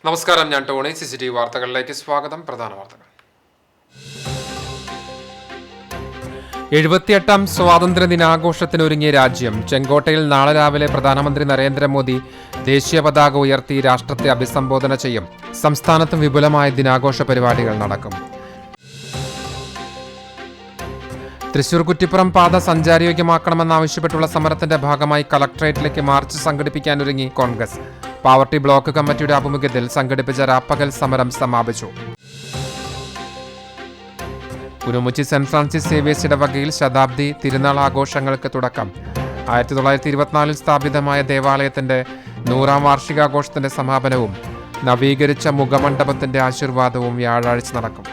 നമസ്കാരം, ഞാൻ Tony. CCTV വാർത്തകളിലേക്ക് സ്വാഗതം. പ്രധാന വാർത്തകൾ. 78ാം സ്വാതന്ത്ര്യ ദിനാഘോഷത്തിനൊരുങ്ങിയ രാജ്യം. ചെങ്കോട്ടയിൽ നാളെ രാവിലെ പ്രധാനമന്ത്രി നരേന്ദ്രമോദി ദേശീയ പതാക ഉയർത്തി രാഷ്ട്രത്തെ അഭിസംബോധന ചെയ്യും. സംസ്ഥാനത്തും വിപുലമായ ദിനാഘോഷ പരിപാടികൾ നടക്കും. തൃശൂർ കുറ്റിപ്പുറം പാത സഞ്ചാരയോഗ്യമാക്കണമെന്നാവശ്യപ്പെട്ടുള്ള സമരത്തിന്റെ ഭാഗമായി കളക്ടറേറ്റിലേക്ക് മാർച്ച് സംഘടിപ്പിക്കാനൊരുങ്ങി കോൺഗ്രസ്. പാവർട്ടി ബ്ലോക്ക് കമ്മിറ്റിയുടെ ആഭിമുഖ്യത്തിൽ സംഘടിപ്പിച്ച രാപ്പകൽ സമരം സമാപിച്ചു. കുരുമുച്ചി സെന്റ് ഫ്രാൻസിസ് സേവിയേഴ്സ് ഇടവകയിൽ ശതാബ്ദി തിരുനാൾ ആഘോഷങ്ങൾക്ക് തുടക്കം. 1924 സ്ഥാപിതമായ ദേവാലയത്തിന്റെ 100ാം വാർഷികാഘോഷത്തിന്റെ സമാപനവും നവീകരിച്ച മുഖമണ്ഡപത്തിന്റെ ആശീർവാദവും വ്യാഴാഴ്ച നടക്കും.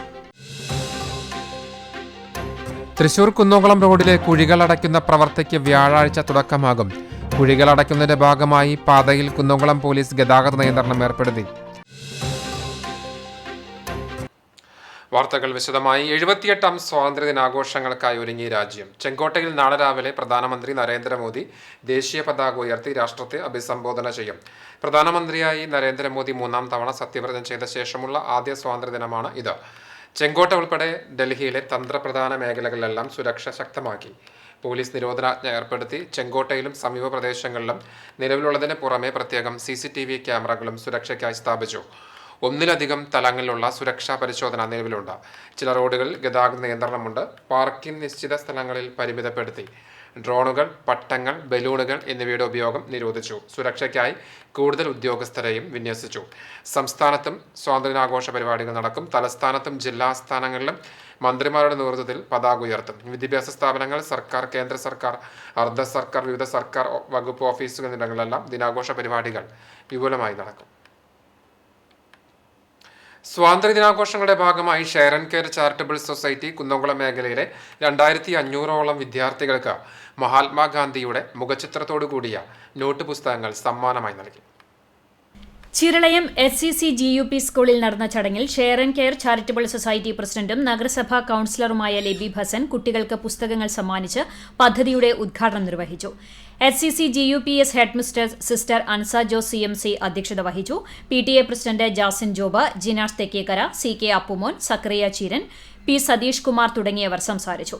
തൃശൂർ കുന്നംകുളം റോഡിലെ കുഴികൾ അടയ്ക്കുന്ന പ്രവൃത്തിക്ക് വ്യാഴാഴ്ച തുടക്കമാകും. കുഴികൾ അടയ്ക്കുന്നതിന്റെ ഭാഗമായി പാതയിൽ കുന്നംകുളം പോലീസ് ഗതാഗത നിയന്ത്രണം ഏർപ്പെടുത്തി. വാർത്തകൾ വിശദമായി. 78ാം സ്വാതന്ത്ര്യ ദിനാഘോഷങ്ങൾക്കായി ഒരുങ്ങി രാജ്യം. ചെങ്കോട്ടയിൽ നാളെ രാവിലെ പ്രധാനമന്ത്രി നരേന്ദ്രമോദി ദേശീയ പതാക ഉയർത്തി രാഷ്ട്രത്തെ അഭിസംബോധന ചെയ്യും. പ്രധാനമന്ത്രിയായി നരേന്ദ്രമോദി 3ാം തവണ സത്യപ്രതിജ്ഞ ചെയ്ത ശേഷമുള്ള ആദ്യ സ്വാതന്ത്ര്യ ദിനമാണ് ഇത്. ചെങ്കോട്ട ഉൾപ്പെടെ ഡൽഹിയിലെ തന്ത്രപ്രധാന മേഖലകളിലെല്ലാം സുരക്ഷ ശക്തമാക്കി. പോലീസ് നിരോധനാജ്ഞ ഏർപ്പെടുത്തി. ചെങ്കോട്ടയിലും സമീപ പ്രദേശങ്ങളിലും നിലവിലുള്ളതിന് പുറമെ പ്രത്യേകം CCTV ക്യാമറകളും സുരക്ഷയ്ക്കായി സ്ഥാപിച്ചു. 1-ലധികം തലങ്ങളിലുള്ള സുരക്ഷാ പരിശോധന നിലവിലുണ്ട്. ചില റോഡുകളിൽ ഗതാഗത നിയന്ത്രണമുണ്ട്. പാർക്കിംഗ് നിശ്ചിത സ്ഥലങ്ങളിൽ പരിമിതപ്പെടുത്തി. ഡ്രോണുകൾ, പട്ടങ്ങൾ, ബലൂണുകൾ എന്നിവയുടെ ഉപയോഗം നിരോധിച്ചു. സുരക്ഷയ്ക്കായി കൂടുതൽ ഉദ്യോഗസ്ഥരെയും വിന്യസിച്ചു. സംസ്ഥാനത്തും സ്വാതന്ത്ര്യാഘോഷ പരിപാടികൾ നടക്കും. തലസ്ഥാനത്തും ജില്ലാസ്ഥാനങ്ങളിലും മന്ത്രിമാരുടെ നേതൃത്വത്തിൽ പതാക ഉയർത്തും. വിദ്യാഭ്യാസ സ്ഥാപനങ്ങൾ, സർക്കാർ, കേന്ദ്ര സർക്കാർ, അർദ്ധ സർക്കാർ, വിവിധ സർക്കാർ വകുപ്പ് ഓഫീസുകൾ എന്നിടങ്ങളിലെല്ലാം ദിനാഘോഷ പരിപാടികൾ വിപുലമായി നടക്കും. സ്വാതന്ത്ര്യ ദിനാഘോഷങ്ങളുടെ ഭാഗമായി share and care charitable society Kunnamkulam മേഖലയിലെ 2500ഓളം വിദ്യാർത്ഥികൾക്ക് മഹാത്മാഗാന്ധിയുടെ മുഖചിത്രത്തോടു കൂടിയ നോട്ട് പുസ്തകങ്ങൾ സമ്മാനമായി നൽകി. ചിരളയം SCC-GUP സ്കൂളിൽ നടന്ന ചടങ്ങിൽ share and care charitable society പ്രസിഡന്റും നഗരസഭാ കൌൺസിലറുമായ ലബീബ് ഹസൻ കുട്ടികൾക്ക് പുസ്തകങ്ങൾ സമ്മാനിച്ച് പദ്ധതിയുടെ ഉദ്ഘാടനം നിർവഹിച്ചു. SCC-GUPS headmistress sister Ansa Jose CMC അധ്യക്ഷത വഹിച്ചു. PTA president Jasin Job, Jinas Thekkekara, CK Appumon, Zacharia Cheeran, P Satheesh Kumar തുടങ്ങിയവർ സംസാരിച്ചു.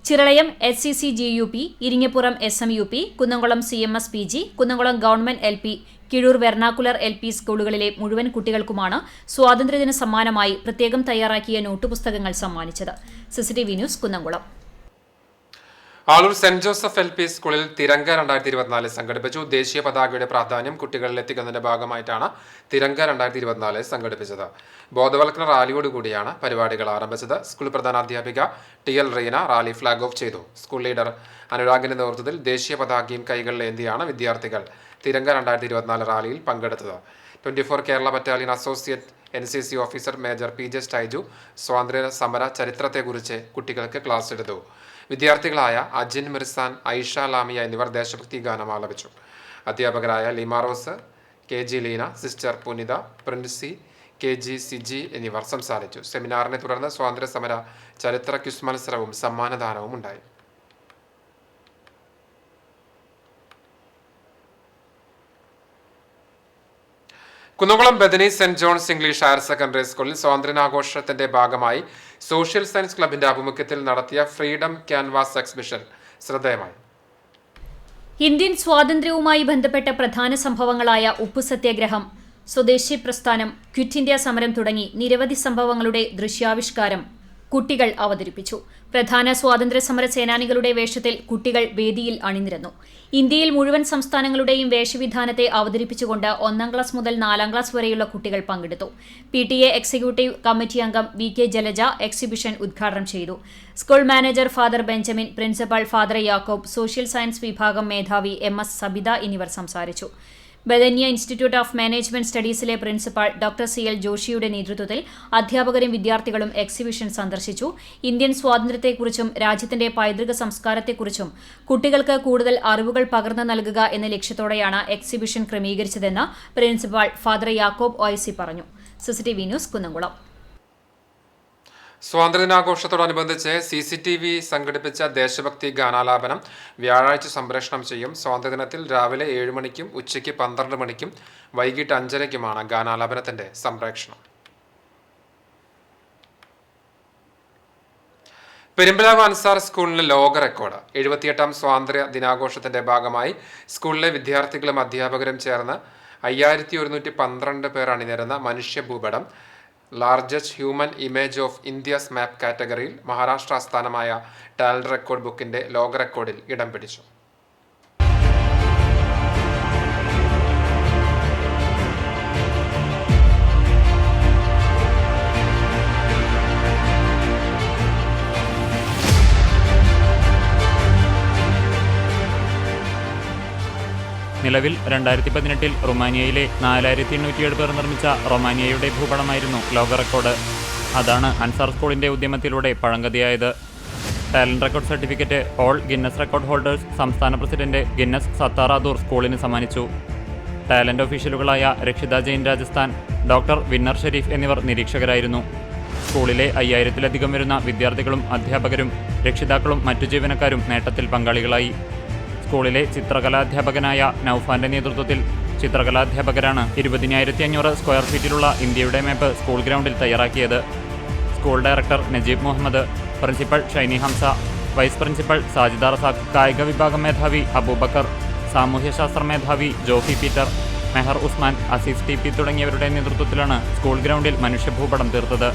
Chiralayam SCC-GUP, Iringappuram SMUP, Kunnamkulam CMS PG, Kunnamkulam government LP, Kizhoor vernacular LP സ്കൂളുകളിലെ മുഴുവൻ കുട്ടികൾക്കുമാണ് സ്വാതന്ത്ര്യദിന സമ്മാനമായി പ്രത്യേകം തയ്യാറാക്കിയ നോട്ടുപുസ്തകങ്ങൾ സമ്മാനിച്ചത്. CCTV news, Kunnamkulam. Aloor saint Joseph LP സ്കൂളിൽ തിരങ്ക 2024 സംഘടിപ്പിച്ചു. ദേശീയ പതാകയുടെ പ്രാധാന്യം കുട്ടികളിൽ എത്തിക്കുന്നതിന്റെ ഭാഗമായിട്ടാണ് തിരങ്ക 2024 സംഘടിപ്പിച്ചത്. ബോധവൽക്കരണ റാലിയോടുകൂടിയാണ് പരിപാടികൾ ആരംഭിച്ചത്. സ്കൂൾ പ്രധാനാധ്യാപിക TL Reena rally flag off ചെയ്തു. സ്കൂൾ ലീഡർ അനുരാഗിന്റെ നേതൃത്വത്തിൽ ദേശീയ പതാകയും കൈകളിലേന്തിയാണ് വിദ്യാർത്ഥികൾ തിരങ്ക 2024 റാലിയിൽ പങ്കെടുത്തത്. 24 Kerala battalion associate NCC officer major PJ Staiju സ്വാതന്ത്ര്യ സമര ചരിത്രത്തെക്കുറിച്ച് കുട്ടികൾക്ക് ക്ലാസ് എടുത്തു. വിദ്യാർത്ഥികളായ അജിൻ മിർസാൻ, ഐഷ ലാമിയ എന്നിവർ ദേശഭക്തി ഗാനം ആലപിച്ചു. അധ്യാപകരായ Lima Rose, KG Leena, sister Punitha, Princy, KG Siji എന്നിവർ സംസാരിച്ചു. സെമിനാറിനെ തുടർന്ന് സ്വാതന്ത്ര്യ സമര ചരിത്ര ക്വിസ് മത്സരവും സമ്മാനദാനവും ഉണ്ടായി. Kunnamkulam Bethany saint John's English higher secondary സ്കൂളിൽ സ്വാതന്ത്ര്യാഘോഷത്തിന്റെ ഭാഗമായി സോഷ്യൽ സയൻസ് ക്ലബിന്റെ ആഭിമുഖ്യത്തിൽ നടത്തിയ ഫ്രീഡം ക്യാൻവാസ് എക്സിബിഷൻ ശ്രദ്ധേയമായി. ഇന്ത്യൻ സ്വാതന്ത്ര്യവുമായി ബന്ധപ്പെട്ട പ്രധാന സംഭവങ്ങളായ ഉപ്പു സത്യാഗ്രഹം, സ്വദേശി പ്രസ്ഥാനം, ക്വിറ്റ് ഇന്ത്യ സമരം തുടങ്ങി നിരവധി സംഭവങ്ങളുടെ ദൃശ്യാവിഷ്കാരം കുട്ടികൾ അവതരിപ്പിച്ചു. പ്രധാന സ്വാതന്ത്ര്യ സമര സേനാനികളുടെ വേഷത്തിൽ കുട്ടികൾ വേദിയിൽ അണിനിരന്നു. ഇന്ത്യയിൽ മുഴുവൻ സംസ്ഥാനങ്ങളുടെയും വേഷവിധാനത്തെ അവതരിപ്പിച്ചുകൊണ്ട് 1ാം ക്ലാസ് മുതൽ 4ാം ക്ലാസ് വരെയുള്ള കുട്ടികൾ പങ്കെടുത്തു. PTA എക്സിക്യൂട്ടീവ് കമ്മിറ്റി അംഗം VK ജലജ എക്സിബിഷൻ ഉദ്ഘാടനം ചെയ്തു. School manager father Benjamin, principal father Yakob, social science വിഭാഗം മേധാവി MS സബിത എന്നിവർ സംസാരിച്ചു. ബദന്യ ഇൻസ്റ്റിറ്റ്യൂട്ട് ഓഫ് മാനേജ്മെന്റ് സ്റ്റഡീസിലെ പ്രിൻസിപ്പൽ ഡോക്ടർ CL ജോഷിയുടെ നേതൃത്വത്തിൽ അധ്യാപകരും വിദ്യാർത്ഥികളും എക്സിബിഷൻ സന്ദർശിച്ചു. ഇന്ത്യൻ സ്വാതന്ത്ര്യത്തെക്കുറിച്ചും രാജ്യത്തിന്റെ പൈതൃക സംസ്കാരത്തെക്കുറിച്ചും കുട്ടികൾക്ക് കൂടുതൽ അറിവുകൾ പകർന്നു നൽകുക എന്ന ലക്ഷ്യത്തോടെയാണ് എക്സിബിഷൻ ക്രമീകരിച്ചതെന്ന് പ്രിൻസിപ്പൽ ഫാദർ യാക്കോബ് OIC പറഞ്ഞു. CCTV news, Kunnamkulam. സ്വാതന്ത്ര്യദിനാഘോഷത്തോടനുബന്ധിച്ച് CCTV സംഘടിപ്പിച്ച ദേശഭക്തി ഗാനാലാപനം വ്യാഴാഴ്ച സംപ്രേഷണം ചെയ്യും. സ്വാതന്ത്ര്യദിനത്തിൽ രാവിലെ 7 മണിക്കും ഉച്ചയ്ക്ക് 12 മണിക്കും വൈകിട്ട് 5:30ക്കുമാണ് ഗാനാലാപനത്തിന്റെ സംപ്രേഷണം. പെരുമ്പലാവ് അൻസാർ സ്കൂളിന് ലോക റെക്കോർഡ്. 78ാം സ്വാതന്ത്ര്യ ദിനാഘോഷത്തിന്റെ ഭാഗമായി സ്കൂളിലെ വിദ്യാർത്ഥികളും അധ്യാപകരും ചേർന്ന് 5112 പേർ അണിനിരന്ന മനുഷ്യഭൂപടം largest human image of India's map കാറ്റഗറിയിൽ മഹാരാഷ്ട്ര ആസ്ഥാനമായ ടാലന്റ് റെക്കോർഡ് ബുക്കിന്റെ ലോക റെക്കോർഡിൽ ഇടം പിടിച്ചു. നിലവിൽ 2018-ൽ റൊമാനിയയിലെ 4807 പേർ നിർമ്മിച്ച റൊമാനിയയുടെ ഭൂപടമായിരുന്നു ലോക റെക്കോർഡ്. അതാണ് അൻസാർ സ്കൂളിന്റെ ഉദ്യമത്തിലൂടെ പഴങ്കഥയായത്. Talent record certificate all Guinness record holders സംസ്ഥാന പ്രസിഡന്റ് ഗിന്നസ് സത്താറാദൂർ സ്കൂളിന് സമ്മാനിച്ചു. ടാലന്റ് ഒഫീഷ്യലുകളായ രക്ഷിത ജെയിൻ രാജസ്ഥാൻ, ഡോക്ടർ വിന്നർ ഷെരീഫ് എന്നിവർ നിരീക്ഷകരായിരുന്നു. സ്കൂളിലെ 5000-ലധികം വരുന്ന വിദ്യാർത്ഥികളും അധ്യാപകരും രക്ഷിതാക്കളും മറ്റു ജീവനക്കാരും നേട്ടത്തിൽ പങ്കാളികളായി. സ്കൂളിലെ ചിത്രകലാധ്യാപകനായ നൌഫാന്റെ നേതൃത്വത്തിൽ ചിത്രകലാധ്യാപകരാണ് 20,500 സ്ക്വയർ ഫീറ്റിലുള്ള ഇന്ത്യയുടെ മാപ്പ് സ്കൂൾ ഗ്രൗണ്ടിൽ തയ്യാറാക്കിയത്. School director Najeeb Muhammad, principal Shiny Hamsa, vice principal Sajida Razak, കായിക വിഭാഗം മേധാവി അബൂബക്കർ, സാമൂഹ്യശാസ്ത്ര മേധാവി ജോഫി പീറ്റർ, മെഹർ ഉസ്മാൻ, അസീസ് TP തുടങ്ങിയവരുടെ നേതൃത്വത്തിലാണ് സ്കൂൾ ഗ്രൗണ്ടിൽ മനുഷ്യഭൂപടം തീർത്തത്.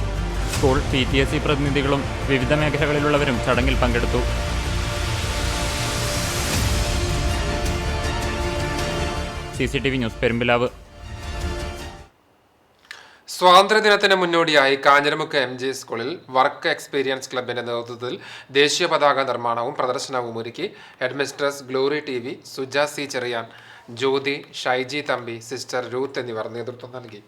സ്കൂൾ PTSC പ്രതിനിധികളും വിവിധ മേഖലകളിലുള്ളവരും ചടങ്ങിൽ പങ്കെടുത്തു. CCTV news Perumpilavu. സ്വാതന്ത്ര്യദിനത്തിന് മുന്നോടിയായി കാഞ്ഞിരമുക്ക് MG സ്കൂളിൽ വർക്ക് എക്സ്പീരിയൻസ് ക്ലബിന്റെ നേതൃത്വത്തിൽ ദേശീയ പതാക നിർമ്മാണവും പ്രദർശനവും ഒരുക്കി. Headmistress Glory TV, Suja C Cherian, Jyothi, Shaiji Thampi, sister Ruth എന്നിവർ നേതൃത്വം നൽകി.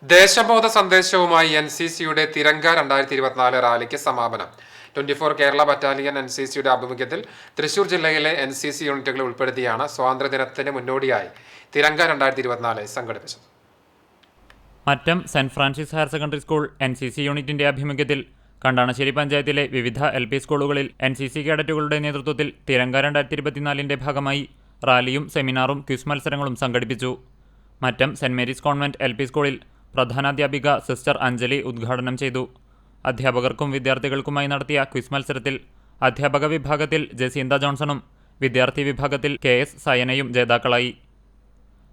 ദേശബോധ സന്ദേശവുമായി NCCയുടെ തിരങ്ക 2024 റാലിക്ക് സമാപനം. 24 കേരള ബറ്റാലിയൻ NCCയുടെ ആഭിമുഖ്യത്തിൽ തൃശൂർ ജില്ലയിലെ NCC യൂണിറ്റുകളെ ഉൾപ്പെടുത്തിയാണ് സ്വാതന്ത്ര്യദിനത്തിന് മുന്നോടിയായി തിരങ്ക 2024 സംഘടിപ്പിച്ചത്. Mattam saint Francis higher secondary school NCC യൂണിറ്റിന്റെ ആഭിമുഖ്യത്തിൽ കണ്ടാണശ്ശേരി പഞ്ചായത്തിലെ വിവിധ LP സ്കൂളുകളിൽ NCC കേഡറ്റുകളുടെ നേതൃത്വത്തിൽ തിരങ്ക 2024ന്റെ ഭാഗമായി റാലിയും സെമിനാറും ക്വിസ് മത്സരങ്ങളും സംഘടിപ്പിച്ചു. Mattam saint Mary's convent LP സ്കൂളിൽ പ്രധാനാധ്യാപിക സിസ്റ്റർ അഞ്ജലി ഉദ്ഘാടനം ചെയ്തു. അധ്യാപകർക്കും വിദ്യാർത്ഥികൾക്കുമായി നടത്തിയ ക്വിസ് മത്സരത്തിൽ അധ്യാപക വിഭാഗത്തിൽ ജസീന്ത ജോൺസണും വിദ്യാർത്ഥി വിഭാഗത്തിൽ KS സയനയും ജേതാക്കളായി.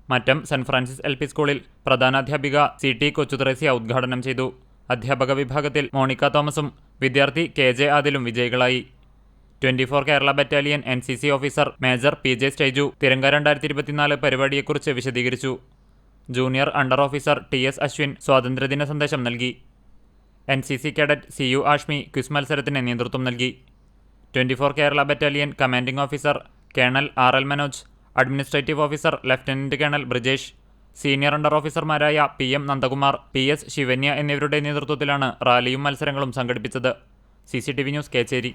മറ്റം സെന്റ് ഫ്രാൻസിസ് LP സ്കൂളിൽ പ്രധാനാധ്യാപിക CT കൊച്ചുത്രേസ്യ ഉദ്ഘാടനം ചെയ്തു. അധ്യാപക വിഭാഗത്തിൽ മോണിക്ക തോമസും വിദ്യാർത്ഥി KJ ആദിലും വിജയികളായി. 24 Kerala battalion NCC officer major PJ Styju Tiranga 2024 പരിപാടിയെക്കുറിച്ച് വിശദീകരിച്ചു. Junior under officer TS Ashwin സ്വാതന്ത്ര്യദിന സന്ദേശം നൽകി. NCC cadet CU Ashmi quiz മത്സരത്തിന് നേതൃത്വം നൽകി. 24 Kerala battalion commanding officer colonel RL Manoj, administrative officer lieutenant colonel Brijesh, senior under ഓഫീസർമാരായ PM നന്ദകുമാർ, PS ശിവന്യ എന്നിവരുടെ നേതൃത്വത്തിലാണ് റാലിയും മത്സരങ്ങളും സംഘടിപ്പിച്ചത്. CCTV news Kecheri.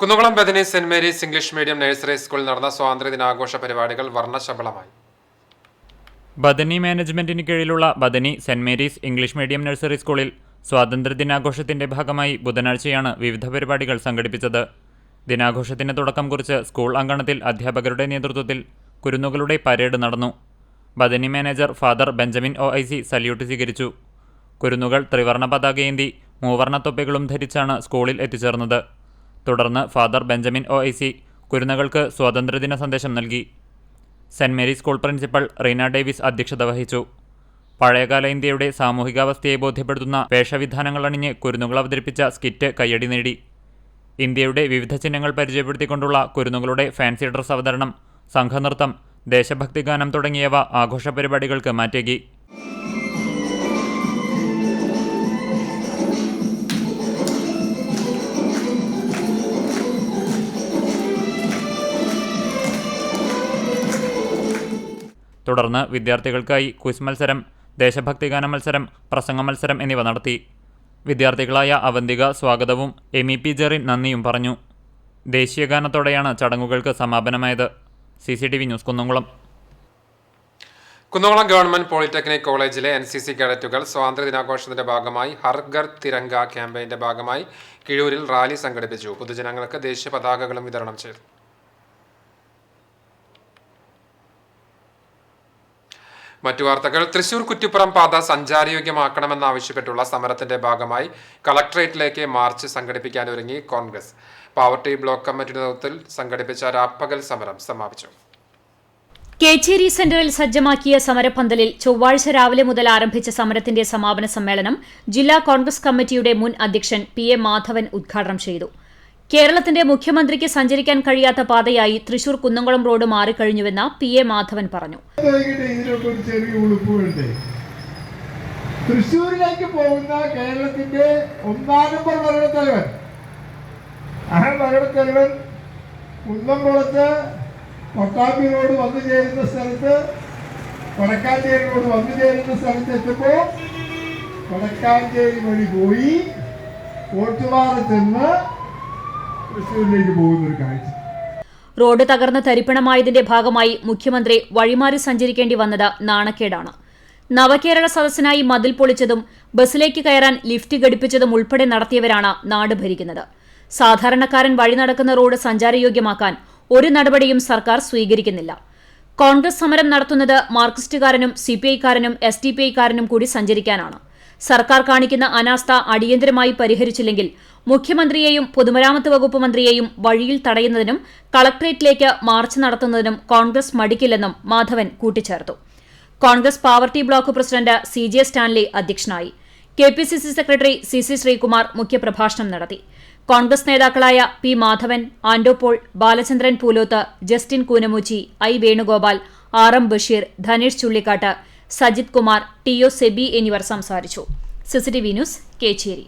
Kunnamkulam Bethany saint Mary's English medium nursery സ്കൂളിൽ നടന്ന സ്വാതന്ത്ര്യദിനാഘോഷ പരിപാടികൾ വർണ്ണശബളമായി. ബദനി മാനേജ്മെന്റിന് കീഴിലുള്ള Bethany saint Mary's English medium nursery സ്കൂളിൽ സ്വാതന്ത്ര്യദിനാഘോഷത്തിന്റെ ഭാഗമായി ബുധനാഴ്ചയാണ് വിവിധ പരിപാടികൾ സംഘടിപ്പിച്ചത്. ദിനാഘോഷത്തിന് തുടക്കം കുറിച്ച് സ്കൂൾ അങ്കണത്തിൽ അധ്യാപകരുടെ നേതൃത്വത്തിൽ കുരുന്നുകളുടെ പരേഡ് നടന്നു. Bethany manager father Benjamin OIC salute സ്വീകരിച്ചു. കുരുന്നുകൾ ത്രിവർണ്ണ പതാകയേന്തി മൂവർണ്ണ തൊപ്പികളും ധരിച്ചാണ് സ്കൂളിൽ എത്തിച്ചേർന്നത്. തുടർന്ന് ഫാദർ ബെഞ്ചമിൻ OIC കുരുന്നുകൾക്ക് സ്വാതന്ത്ര്യദിന സന്ദേശം നൽകി. Saint Mary's school principal Reena Davis അധ്യക്ഷത വഹിച്ചു. പഴയകാല ഇന്ത്യയുടെ സാമൂഹികാവസ്ഥയെ ബോധ്യപ്പെടുത്തുന്ന വേഷവിധാനങ്ങൾ അണിഞ്ഞ് കുരുന്നുകൾ അവതരിപ്പിച്ച സ്കിറ്റ് കയ്യടി നേടി. ഇന്ത്യയുടെ വിവിധ ചിഹ്നങ്ങൾ പരിചയപ്പെടുത്തിക്കൊണ്ടുള്ള കുരുന്നുകളുടെ ഫാൻസി ഡ്രസ് അവതരണം, സംഘനൃത്തം, ദേശഭക്തിഗാനം തുടങ്ങിയവ ആഘോഷ പരിപാടികൾക്ക് മാറ്റേകി. തുടർന്ന് വിദ്യാർത്ഥികൾക്കായി ക്വിസ് മത്സരം, ദേശഭക്തിഗാന മത്സരം, പ്രസംഗ മത്സരം എന്നിവ നടത്തി. വിദ്യാർത്ഥികളായ അവന്തിക സ്വാഗതവും MEP ജെറിൻ നന്ദിയും പറഞ്ഞു. ദേശീയഗാനത്തോടെയാണ് ചടങ്ങുകൾക്ക് സമാപനമായത്. CCTV news Kunnamkulam. Kunnamkulam government polytechnic കോളേജിലെ NCC കേഡറ്റുകൾ സ്വാതന്ത്ര്യ ദിനാഘോഷത്തിന്റെ ഭാഗമായി ഹർ ഘർ തിരങ്ക ക്യാമ്പയിന്റെ ഭാഗമായി കിഴൂരിൽ റാലി സംഘടിപ്പിച്ചു. പൊതുജനങ്ങൾക്ക് ദേശീയ പതാകകളും വിതരണം ചെയ്തു. മറ്റു വാർത്തകൾ. തൃശൂർ കുറ്റിപ്പുറം പാത സഞ്ചാരയോഗ്യമാക്കണമെന്നാവശ്യപ്പെട്ടുള്ള സമരത്തിന്റെ ഭാഗമായി കളക്ടറേറ്റിലേക്ക് മാർച്ച് സംഘടിപ്പിക്കാനൊരുങ്ങി കോൺഗ്രസ്. പാവർട്ടി ബ്ലോക്ക് കമ്മിറ്റിയുടെ നേതൃത്വത്തിൽ സംഘടിപ്പിച്ച രാപ്പകൽ സമരം സമാപിച്ചു. കേച്ചേരി സെന്ററിൽ സജ്ജമാക്കിയ സമരപ്പന്തലിൽ ചൊവ്വാഴ്ച രാവിലെ മുതൽ ആരംഭിച്ച സമരത്തിന്റെ സമാപന സമ്മേളനം ജില്ലാ കോൺഗ്രസ് കമ്മിറ്റിയുടെ മുൻ അധ്യക്ഷൻ PA മാധവൻ ഉദ്ഘാടനം ചെയ്തു. കേരളത്തിന്റെ മുഖ്യമന്ത്രിക്ക് സഞ്ചരിക്കാൻ കഴിയാത്ത പാതയായി തൃശൂർ കുന്നംകുളം റോഡ് മാറിക്കഴിഞ്ഞുവെന്ന് PA മാധവൻ പറഞ്ഞു. തൃശൂരിലേക്ക് പോകുന്ന കേരളത്തിന്റെ 1-ാം നമ്പർ ഭരണത്തലവൻ കുന്നംകുളത്ത് കൊട്ടാമ്പി റോഡ് വന്നു ചേരുന്ന സ്ഥലത്ത് വടക്കാഞ്ചേരി റോഡ് വന്നു ചേരുന്ന സ്ഥലത്ത് എത്തുമ്പോൾ വടക്കാഞ്ചേരി വഴി പോയി കോട്ടുപാറ ചെന്ന് തൃശ്ശൂരിലേക്ക് പോകുന്ന ഒരു കാഴ്ച. റോഡ് തകർന്ന് തരിപ്പണമായതിന്റെ ഭാഗമായി മുഖ്യമന്ത്രി വഴിമാറി സഞ്ചരിക്കേണ്ടി വന്നത് നാണക്കേടാണ്. നവകേരള സദസ്സിനായി മതിൽ പൊളിച്ചതും ബസ്സിലേക്ക് കയറാൻ ലിഫ്റ്റ് ഘടിപ്പിച്ചതും ഉൾപ്പെടെ നടത്തിയവരാണ് നാട് ഭരിക്കുന്നത്. സാധാരണക്കാരൻ വഴി നടക്കുന്ന റോഡ് സഞ്ചാരയോഗ്യമാക്കാൻ ഒരു നടപടിയും സർക്കാർ സ്വീകരിക്കുന്നില്ല. കോൺഗ്രസ് സമരം നടത്തുന്നത് മാർക്സിസ്റ്റുകാരനും CPIക്കാരനും SDPIക്കാരനും കൂടി സഞ്ചരിക്കാനാണ്. സർക്കാർ കാണിക്കുന്ന അനാസ്ഥ അടിയന്തരമായി പരിഹരിച്ചില്ലെങ്കിൽ മുഖ്യമന്ത്രിയെയും പൊതുമരാമത്ത് വകുപ്പ് മന്ത്രിയെയും വഴിയിൽ തടയുന്നതിനും കളക്ടറേറ്റിലേക്ക് മാർച്ച് നടത്തുന്നതിനും കോൺഗ്രസ് മടിക്കില്ലെന്നും മാധവൻ കൂട്ടിച്ചേർത്തു. Congress party block president CJ Stanley അധ്യക്ഷനായി. KPCC സെക്രട്ടറി CC ശ്രീകുമാർ മുഖ്യപ്രഭാഷണം നടത്തി. കോൺഗ്രസ് നേതാക്കളായ P Madhavan, Anto Paul, Balachandran Poolothu, Justin Koonamuchi, I Venugopal, RM Basheer, Dhanesh Chullikkad, Sajith Kumar, TO Sebi എന്നിവർ സംസാരിച്ചു. CCTV news Kecheri.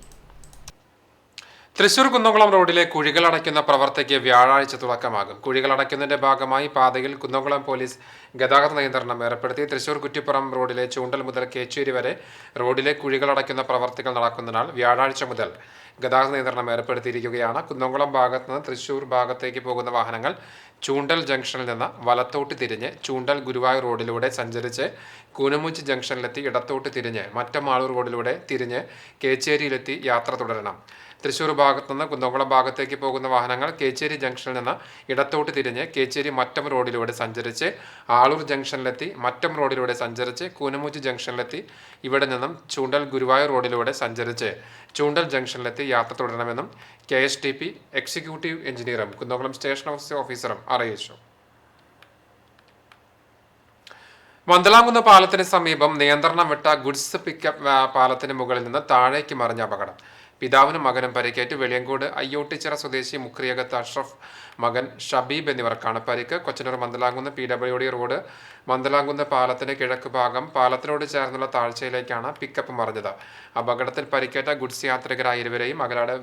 തൃശൂർ കുന്നംകുളം റോഡിലെ കുഴികൾ അടയ്ക്കുന്ന പ്രവർത്തിക്ക് വ്യാഴാഴ്ച തുടക്കമാകും. കുഴികൾ അടയ്ക്കുന്നതിന്റെ ഭാഗമായി പാതയിൽ കുന്നംകുളം പോലീസ് ഗതാഗത നിയന്ത്രണം ഏർപ്പെടുത്തി. തൃശൂർ കുറ്റിപ്പുറം റോഡിലെ ചൂണ്ടൽ മുതൽ കേച്ചേരി വരെ റോഡിലെ കുഴികൾ അടയ്ക്കുന്ന പ്രവർത്തികൾ നടക്കുന്നതിനാൽ വ്യാഴാഴ്ച മുതൽ ഗതാഗത നിയന്ത്രണം ഏർപ്പെടുത്തിയിരിക്കുകയാണ്. കുന്നംകുളം ഭാഗത്ത് നിന്ന് തൃശൂർ ഭാഗത്തേക്ക് പോകുന്ന വാഹനങ്ങൾ ചൂണ്ടൽ ജംഗ്ഷനിൽ നിന്ന് വലത്തോട്ട് തിരിഞ്ഞ് ചൂണ്ടൽ ഗുരുവായൂർ റോഡിലൂടെ സഞ്ചരിച്ച് കൂനമുച്ചി ജംഗ്ഷനിലെത്തി ഇടത്തോട്ട് തിരിഞ്ഞ് മറ്റമാളൂർ റോഡിലൂടെ തിരിഞ്ഞ് കേച്ചേരിയിലെത്തി യാത്ര തുടരണം. തൃശൂർ ഭാഗത്തു നിന്ന് കുന്നംകുളം ഭാഗത്തേക്ക് പോകുന്ന വാഹനങ്ങൾ കേച്ചേരി ജംഗ്ഷനിൽ നിന്ന് ഇടത്തോട്ട് തിരിഞ്ഞ് കേച്ചേരി മറ്റം റോഡിലൂടെ സഞ്ചരിച്ച് ആളൂർ ജംഗ്ഷനിലെത്തി മറ്റം റോഡിലൂടെ സഞ്ചരിച്ച് കൂനമുച്ചി ജംഗ്ഷനിലെത്തി ഇവിടെ നിന്നും ചൂണ്ടൽ ഗുരുവായൂർ റോഡിലൂടെ സഞ്ചരിച്ച് ചൂണ്ടൽ ജംഗ്ഷനിലെത്തി യാത്ര തുടരണമെന്നും KSTP എക്സിക്യൂട്ടീവ് എഞ്ചിനീയറും കുന്നംകുളം സ്റ്റേഷൻ ഹൗസ് ഓഫീസറും അറിയിച്ചു. മന്ദലാംകുന്ന് പാലത്തിന് സമീപം നിയന്ത്രണം വിട്ട ഗുഡ്സ് പിക്കപ്പ് പാലത്തിന് മുകളിൽ നിന്ന് താഴേക്ക് മറിഞ്ഞ അപകടം. പിതാവിനും മകനും പരിക്കേറ്റ്. വെളിയങ്കോട് അയ്യോട്ടിച്ചിറ സ്വദേശി മുക്രിയകത്ത് അഷ്റഫ്, മകൻ ഷബീബ് എന്നിവർക്കാണ് പരിക്ക്. കൊച്ചനൂർ മന്ദലാംകുന്ന് PWD റോഡ് മന്ദലാംകുന്ന് പാലത്തിന് കിഴക്ക് ഭാഗം പാലത്തിനോട് ചേർന്നുള്ള താഴ്ചയിലേക്കാണ് പിക്കപ്പ് മറിഞ്ഞത്. അപകടത്തിൽ പരിക്കേറ്റ ഗുഡ്സ് യാത്രികരായ ഇരുവരെയും അകലാട്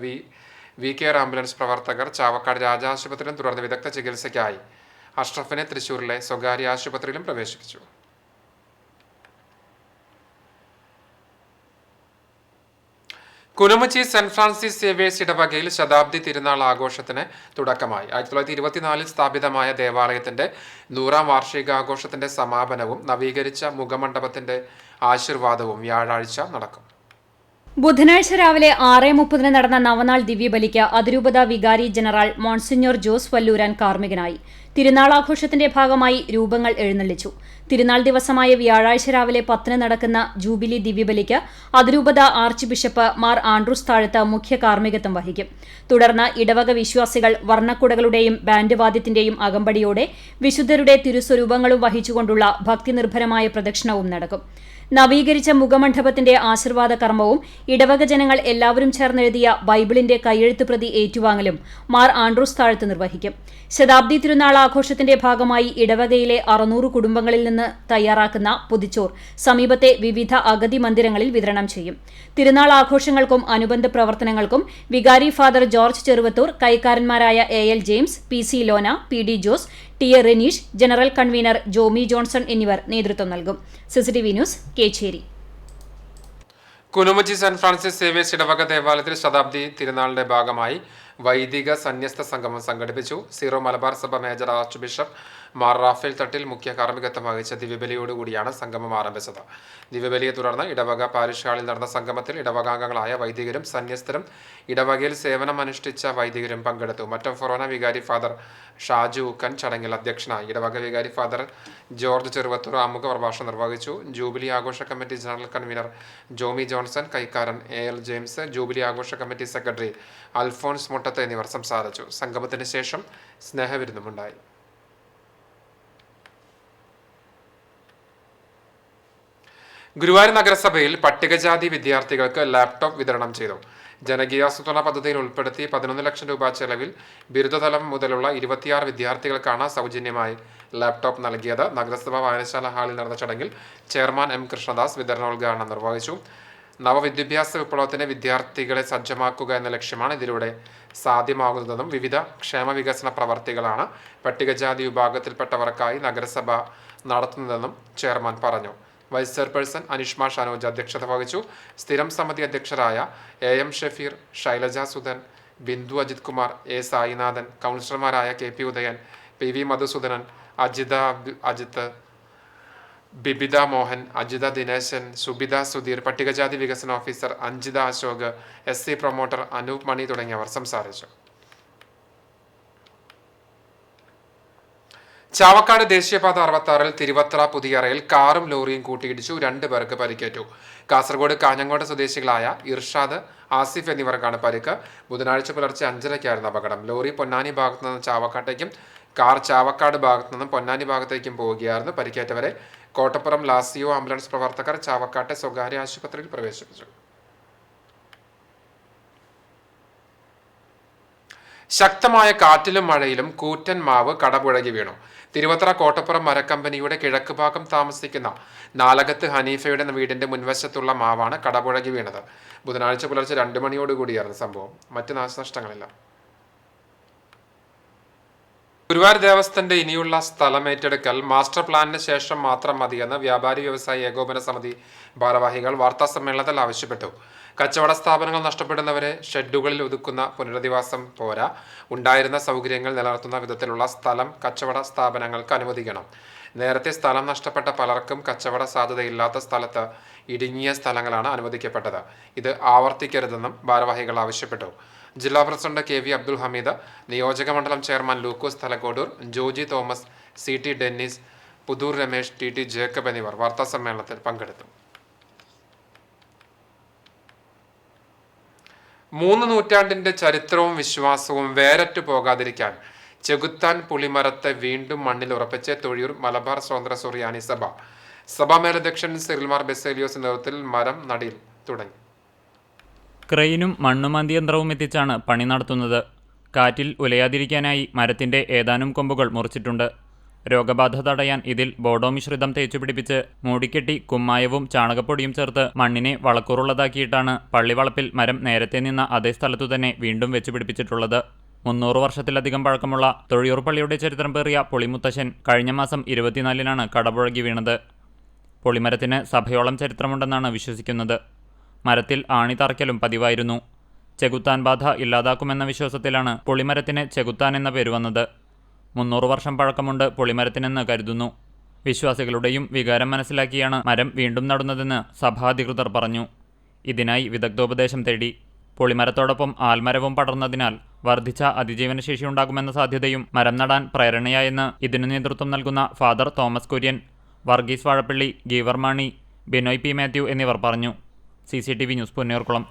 VKR ആംബുലൻസ് പ്രവർത്തകർ ചാവക്കാട് രാജാശുപത്രിയിലും തുടർന്ന് വിദഗ്ധ ചികിത്സയ്ക്കായി അഷ്റഫിനെ തൃശൂരിലെ സ്വകാര്യ ആശുപത്രിയിലും പ്രവേശിപ്പിച്ചു. കുനമുച്ചി സെന്റ് ഫ്രാൻസിസ് സേവേഴ്സ് ഇടവകയിൽ ശതാബ്ദി തിരുനാൾ ആഘോഷത്തിന് തുടക്കമായി. 1924 സ്ഥാപിതമായ ദേവാലയത്തിന്റെ 100ാം വാർഷികാഘോഷത്തിന്റെ സമാപനവും നവീകരിച്ച മുഖമണ്ഡപത്തിന്റെ ആശീർവാദവും വ്യാഴാഴ്ച നടക്കും. ബുധനാഴ്ച രാവിലെ 6:30 നടന്ന നവനാൾ ദിവ്യബലിക്ക് അതിരൂപത വികാരി ജനറൽ മോൺസിഞ്ഞോർ ജോസ് വല്ലൂരാൻ കാർമ്മികനായി. തിരുനാളാഘോഷത്തിന്റെ ഭാഗമായി രൂപങ്ങൾ എഴുന്നള്ളിച്ചു. തിരുനാൾ ദിവസമായ വ്യാഴാഴ്ച രാവിലെ 10 നടക്കുന്ന ജൂബിലി ദിവ്യബലിക്ക് അതിരൂപത ആർച്ച് ബിഷപ്പ് മാർ ആൻഡ്രൂസ് താഴത്ത് മുഖ്യ കാർമ്മികത്വം വഹിക്കും. തുടർന്ന് ഇടവക വിശ്വാസികൾ വർണ്ണക്കുടകളുടെയും ബാൻഡ് വാദ്യത്തിന്റെയും അകമ്പടിയോടെ വിശുദ്ധരുടെ തിരുസ്വരൂപങ്ങളും വഹിച്ചുകൊണ്ടുള്ള ഭക്തിനിർഭരമായ പ്രദക്ഷിണവും നടക്കും. നവീകരിച്ച മുഖമണ്ഡപത്തിന്റെ ആശീർവാദ കർമ്മവും ഇടവക ജനങ്ങൾ എല്ലാവരും ചേർന്നെഴുതിയ ബൈബിളിന്റെ കൈയെഴുത്ത് പ്രതി ഏറ്റുവാങ്ങലും മാർ ആൻഡ്രൂസ് താഴത്ത് നിർവഹിക്കും. ശതാബ്ദി തിരുനാൾ ആഘോഷത്തിന്റെ ഭാഗമായി ഇടവകയിലെ 600 കുടുംബങ്ങളിൽ നിന്ന് തയ്യാറാക്കുന്ന പൊതിച്ചോർ സമീപത്തെ വിവിധ അഗതി മന്ദിരങ്ങളിൽ വിതരണം ചെയ്യും. തിരുനാൾ ആഘോഷങ്ങൾക്കും അനുബന്ധ പ്രവർത്തനങ്ങൾക്കും വികാരി ഫാദർ ജോർജ് ചെറുവത്തൂർ, കൈക്കാരന്മാരായ AL James, PC Lona, PD Jose, TA Reneesh, general convener Jomy Johnson എന്നിവർ നേതൃത്വം നൽകും. CCTV news Kecheri. Kunumuchi saint Francis Xavier's ഇടവക ദേവാലയത്തിൽ ശതാബ്ദി തിരുനാളിന്റെ ഭാഗമായി വൈദിക സന്യസ്ത സംഗമം സംഘടിപ്പിച്ചു. സീറോ മലബാർ സഭ major archbishop Mar Raphael Thattil മുഖ്യ കാർമ്മികത്വം വഹിച്ച ദിവ്യബലിയോടുകൂടിയാണ് സംഗമം ആരംഭിച്ചത്. ദിവ്യബലിയെ തുടർന്ന് ഇടവക പാരിഷ് ഹാളിൽ നടന്ന സംഗമത്തിൽ ഇടവകാംഗങ്ങളായ വൈദികരും സന്യസ്തരും ഇടവകയിൽ സേവനം അനുഷ്ഠിച്ച വൈദികരും പങ്കെടുത്തു. മറ്റം ഫൊറോന വികാരി ഫാദർ ഷാജു ഉക്കൻ ചടങ്ങിൽ അധ്യക്ഷനായി. ഇടവക വികാരി ഫാദർ ജോർജ് ചെറുവത്തൂർ ആമുഖ പ്രഭാഷണം നിർവഹിച്ചു. ജൂബിലി ആഘോഷ committee general convener Jomy Johnson, കൈക്കാരൻ AL ജെയിംസ്, ജൂബിലി ആഘോഷ കമ്മിറ്റി സെക്രട്ടറി അൽഫോൺസ് മുട്ടത്ത് എന്നിവർ സംസാരിച്ചു. സംഗമത്തിന് ശേഷം സ്നേഹവിരുന്നുമുണ്ടായി. ഗുരുവായൂർ നഗരസഭയിൽ പട്ടികജാതി വിദ്യാർത്ഥികൾക്ക് ലാപ്ടോപ്പ് വിതരണം ചെയ്തു. ജനകീയാസൂത്രണ പദ്ധതിയിൽ ഉൾപ്പെടുത്തി 11 ലക്ഷം രൂപ ചെലവിൽ ബിരുദതലം മുതലുള്ള 26 വിദ്യാർത്ഥികൾക്കാണ് സൗജന്യമായി ലാപ്ടോപ്പ് നൽകിയത്. നഗരസഭ വായനശാല ഹാളിൽ നടന്ന ചടങ്ങിൽ ചെയർമാൻ M കൃഷ്ണദാസ് വിതരണോദ്ഘാടനം നിർവഹിച്ചു. നവവിദ്യാഭ്യാസ വിപ്ലവത്തിന് വിദ്യാർത്ഥികളെ സജ്ജമാക്കുക എന്ന ലക്ഷ്യമാണ് ഇതിലൂടെ സാധ്യമാകുന്നതെന്നും വിവിധ ക്ഷേമ വികസന പ്രവർത്തികളാണ് പട്ടികജാതി വിഭാഗത്തിൽപ്പെട്ടവർക്കായി നഗരസഭ നടത്തുന്നതെന്നും ചെയർമാൻ പറഞ്ഞു. വൈസ് ചെയർപേഴ്സൺ അനിഷ്മ ഷാനോജ് അധ്യക്ഷത വഹിച്ചു. സ്ഥിരം സമിതി അധ്യക്ഷരായ AM ഷഫീർ, ശൈലജ സുധൻ, ബിന്ദു അജിത് കുമാർ, A സായിനാഥൻ, കൗൺസിലർമാരായ KP ഉദയൻ, PV മധുസൂദനൻ, അജിത്, ബിബിത മോഹൻ, അജിത ദിനേശൻ, സുബിത സുധീർ, പട്ടികജാതി വികസന officer Anjitha Ashok, SC promoter Anoop Mani തുടങ്ങിയവർ സംസാരിച്ചു. ചാവക്കാട് ദേശീയപാത 66-ൽ തിരുവത്ര പുതിയറയിൽ കാറും ലോറിയും കൂട്ടിയിടിച്ചു. 2 പേർക്ക് പരിക്കേറ്റു. കാസർഗോഡ് കാഞ്ഞങ്ങോട് സ്വദേശികളായ ഇർഷാദ്, ആസിഫ് എന്നിവർക്കാണ് പരിക്ക്. ബുധനാഴ്ച പുലർച്ചെ 5:30-ക്കായിരുന്നു അപകടം. ലോറി പൊന്നാനി ഭാഗത്തു നിന്ന് ചാവക്കാട്ടേക്കും കാർ ചാവക്കാട് ഭാഗത്തു നിന്നും പൊന്നാനി ഭാഗത്തേക്കും പോവുകയായിരുന്നു. പരിക്കേറ്റവരെ കോട്ടപ്പുറം ലാസിയോ ആംബുലൻസ് പ്രവർത്തകർ ചാവക്കാട്ടെ സ്വകാര്യ ആശുപത്രിയിൽ പ്രവേശിപ്പിച്ചു. ശക്തമായ കാറ്റിലും മഴയിലും കൂറ്റൻ മാവ് കടപുഴകി വീണു. തിരുവത്ര കോട്ടപ്പുറം മരക്കമ്പനിയുടെ കിഴക്ക് ഭാഗം താമസിക്കുന്ന നാലകത്ത് ഹനീഫയുടെ വീടിന്റെ മുൻവശത്തുള്ള മാവാണ് കടപുഴകി വീണത്. ബുധനാഴ്ച പുലർച്ചെ 2 മണിയോടുകൂടിയായിരുന്നു സംഭവം. മറ്റ് നാശനഷ്ടങ്ങളില്ല. ഗുരുവായൂർ ദേവസ്ഥന്റെ ഇനിയുള്ള സ്ഥലമേറ്റെടുക്കൽ മാസ്റ്റർ പ്ലാനിന് ശേഷം മാത്രം മതിയെന്ന് വ്യാപാരി വ്യവസായി ഏകോപന സമിതി ഭാരവാഹികൾ വാർത്താസമ്മേളനത്തിൽ ആവശ്യപ്പെട്ടു. കച്ചവട സ്ഥാപനങ്ങൾ നഷ്ടപ്പെടുന്നവരെ ഷെഡുകളിൽ ഒതുക്കുന്ന പുനരധിവാസം പോരാ, ഉണ്ടായിരുന്ന സൗകര്യങ്ങൾ നിലനിർത്തുന്ന വിധത്തിലുള്ള സ്ഥലം കച്ചവട സ്ഥാപനങ്ങൾക്ക് അനുവദിക്കണം. നേരത്തെ സ്ഥലം നഷ്ടപ്പെട്ട പലർക്കും കച്ചവട സാധ്യതയില്ലാത്ത സ്ഥലത്ത് ഇടുങ്ങിയ സ്ഥലങ്ങളാണ് അനുവദിക്കപ്പെട്ടത്. ഇത് ആവർത്തിക്കരുതെന്നും ഭാരവാഹികൾ ആവശ്യപ്പെട്ടു. ജില്ലാ പ്രസിഡന്റ് KV അബ്ദുൽ ഹമീദ്, നിയോജക മണ്ഡലം chairman Lukose Thalakkodur, Joji Thomas, CT Dennis, Puthur Ramesh, TT Jacob എന്നിവർ വാർത്താസമ്മേളനത്തിൽ പങ്കെടുത്തു. 3 നൂറ്റാണ്ടിന്റെ ചരിത്രവും വിശ്വാസവും വേരറ്റു പോകാതിരിക്കാൻ ചെകുത്താൻ പുളിമരത്തെ വീണ്ടും മണ്ണിൽ ഉറപ്പിച്ച് തൊഴിയൂർ മലബാർ സ്വതന്ത്ര സുറിയാനി സഭ. സഭാ മേലധ്യക്ഷൻ സിറിൽമാർ ബെസേലിയോസ് നേതൃത്വത്തിൽ മരം നടീൽ തുടങ്ങി. ക്രെയിനും മണ്ണുമാന്തി യന്ത്രവും എത്തിച്ചാണ് പണി നടത്തുന്നത്. കാറ്റിൽ ഉലയാതിരിക്കാനായി മരത്തിന്റെ ഏതാനും കൊമ്പുകൾ മുറിച്ചിട്ടുണ്ട്. രോഗബാധ തടയാൻ ഇതിൽ ബോഡോ മിശ്രിതം തേച്ചുപിടിപ്പിച്ച് മൂടിക്കെട്ടി കുമ്മായവും ചാണകപ്പൊടിയും ചേർത്ത് മണ്ണിനെ വളക്കൂറുള്ളതാക്കിയിട്ടാണ് പള്ളിവളപ്പിൽ മരം നേരത്തെ നിന്ന അതേ സ്ഥലത്തു തന്നെ വീണ്ടും വെച്ചുപിടിപ്പിച്ചിട്ടുള്ളത്. 300 വർഷത്തിലധികം പഴക്കമുള്ള തൊഴിയൂർ പള്ളിയുടെ ചരിത്രം പേറിയ പൊളിമുത്തശ്ശൻ കഴിഞ്ഞ മാസം 24-നാണ് കടപുഴകി വീണത്. പൊളിമരത്തിന് സഭയോളം ചരിത്രമുണ്ടെന്നാണ് വിശ്വസിക്കുന്നത്. മരത്തിൽ ആണി തറയ്ക്കലും പതിവായിരുന്നു. ചെകുത്താൻ ബാധ ഇല്ലാതാക്കുമെന്ന വിശ്വാസത്തിലാണ് പൊളിമരത്തിന് ചെകുത്താൻ എന്ന പേര് വന്നത്. 300 വർഷം പഴക്കമുണ്ട് പൊളിമരത്തിനെന്ന് കരുതുന്നു. വിശ്വാസികളുടെയും വികാരം മനസ്സിലാക്കിയാണ് മരം വീണ്ടും നടുന്നതെന്ന് സഭാധികൃതർ പറഞ്ഞു. ഇതിനായി വിദഗ്ധോപദേശം തേടി. പൊളിമരത്തോടൊപ്പം ആൽമരവും പടർന്നതിനാൽ വർദ്ധിച്ച അതിജീവനശേഷിയുണ്ടാകുമെന്ന സാധ്യതയും മരം നടാൻ പ്രേരണയായെന്ന് ഇതിനു നേതൃത്വം നൽകുന്ന father Thomas Kurian, Varghese Vazhappally, giver Mani, Binoy P. Mathew എന്നിവർ പറഞ്ഞു. CCTV news Punnayurkulam.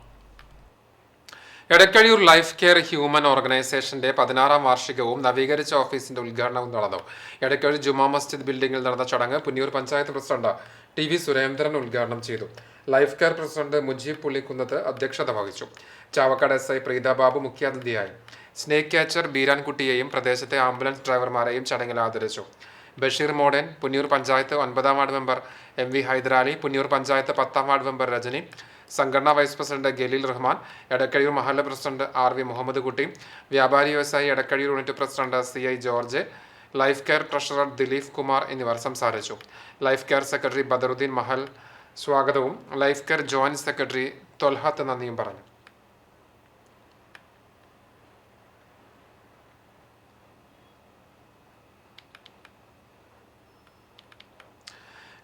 Edakkazhiyur life care human ഓർഗനൈസേഷന്റെ 16-ാം വാർഷികവും നവീകരിച്ച ഓഫീസിന്റെ ഉദ്ഘാടനവും നടന്നു. എടക്കഴി ജുമാ മസ്ജിദ് ബിൽഡിംഗിൽ നടന്ന ചടങ്ങ് പുന്നയൂർ പഞ്ചായത്ത് പ്രസിഡന്റ് TV സുരേന്ദ്രൻ ഉദ്ഘാടനം ചെയ്തു. ലൈഫ് കെയർ പ്രസിഡന്റ് മുജീബ് പുള്ളിക്കുന്നത്ത് അധ്യക്ഷത വഹിച്ചു. ചാവക്കാട് SI പ്രീത ബാബു മുഖ്യാതിഥിയായി. സ്നേക് ക്യാച്ചർ ബീരാൻകുട്ടിയെയും പ്രദേശത്തെ ആംബുലൻസ് ഡ്രൈവർമാരെയും ചടങ്ങിൽ ആദരിച്ചു. ബഷീർ മോഡൻ, പുന്നയൂർ പഞ്ചായത്ത് 9-ാം ward member MV Hyderali, Punnayur panchayat 10-ാം വാർഡ് മെമ്പർ രജനി, സംഘടനാ വൈസ് പ്രസിഡന്റ് ഗലീൽ റഹ്മാൻ, എടക്കഴിയൂർ മഹല്ല പ്രസിഡന്റ് RV മുഹമ്മദ് കുട്ടി, വ്യാപാരി വ്യവസായി Edakkazhiyur unit president CI George, life care treasurer Dileep Kumar എന്നിവർ സംസാരിച്ചു. Life care secretary Badaruddin Mahal സ്വാഗതവും life care joint secretary Tholhath നന്ദിയും പറഞ്ഞു.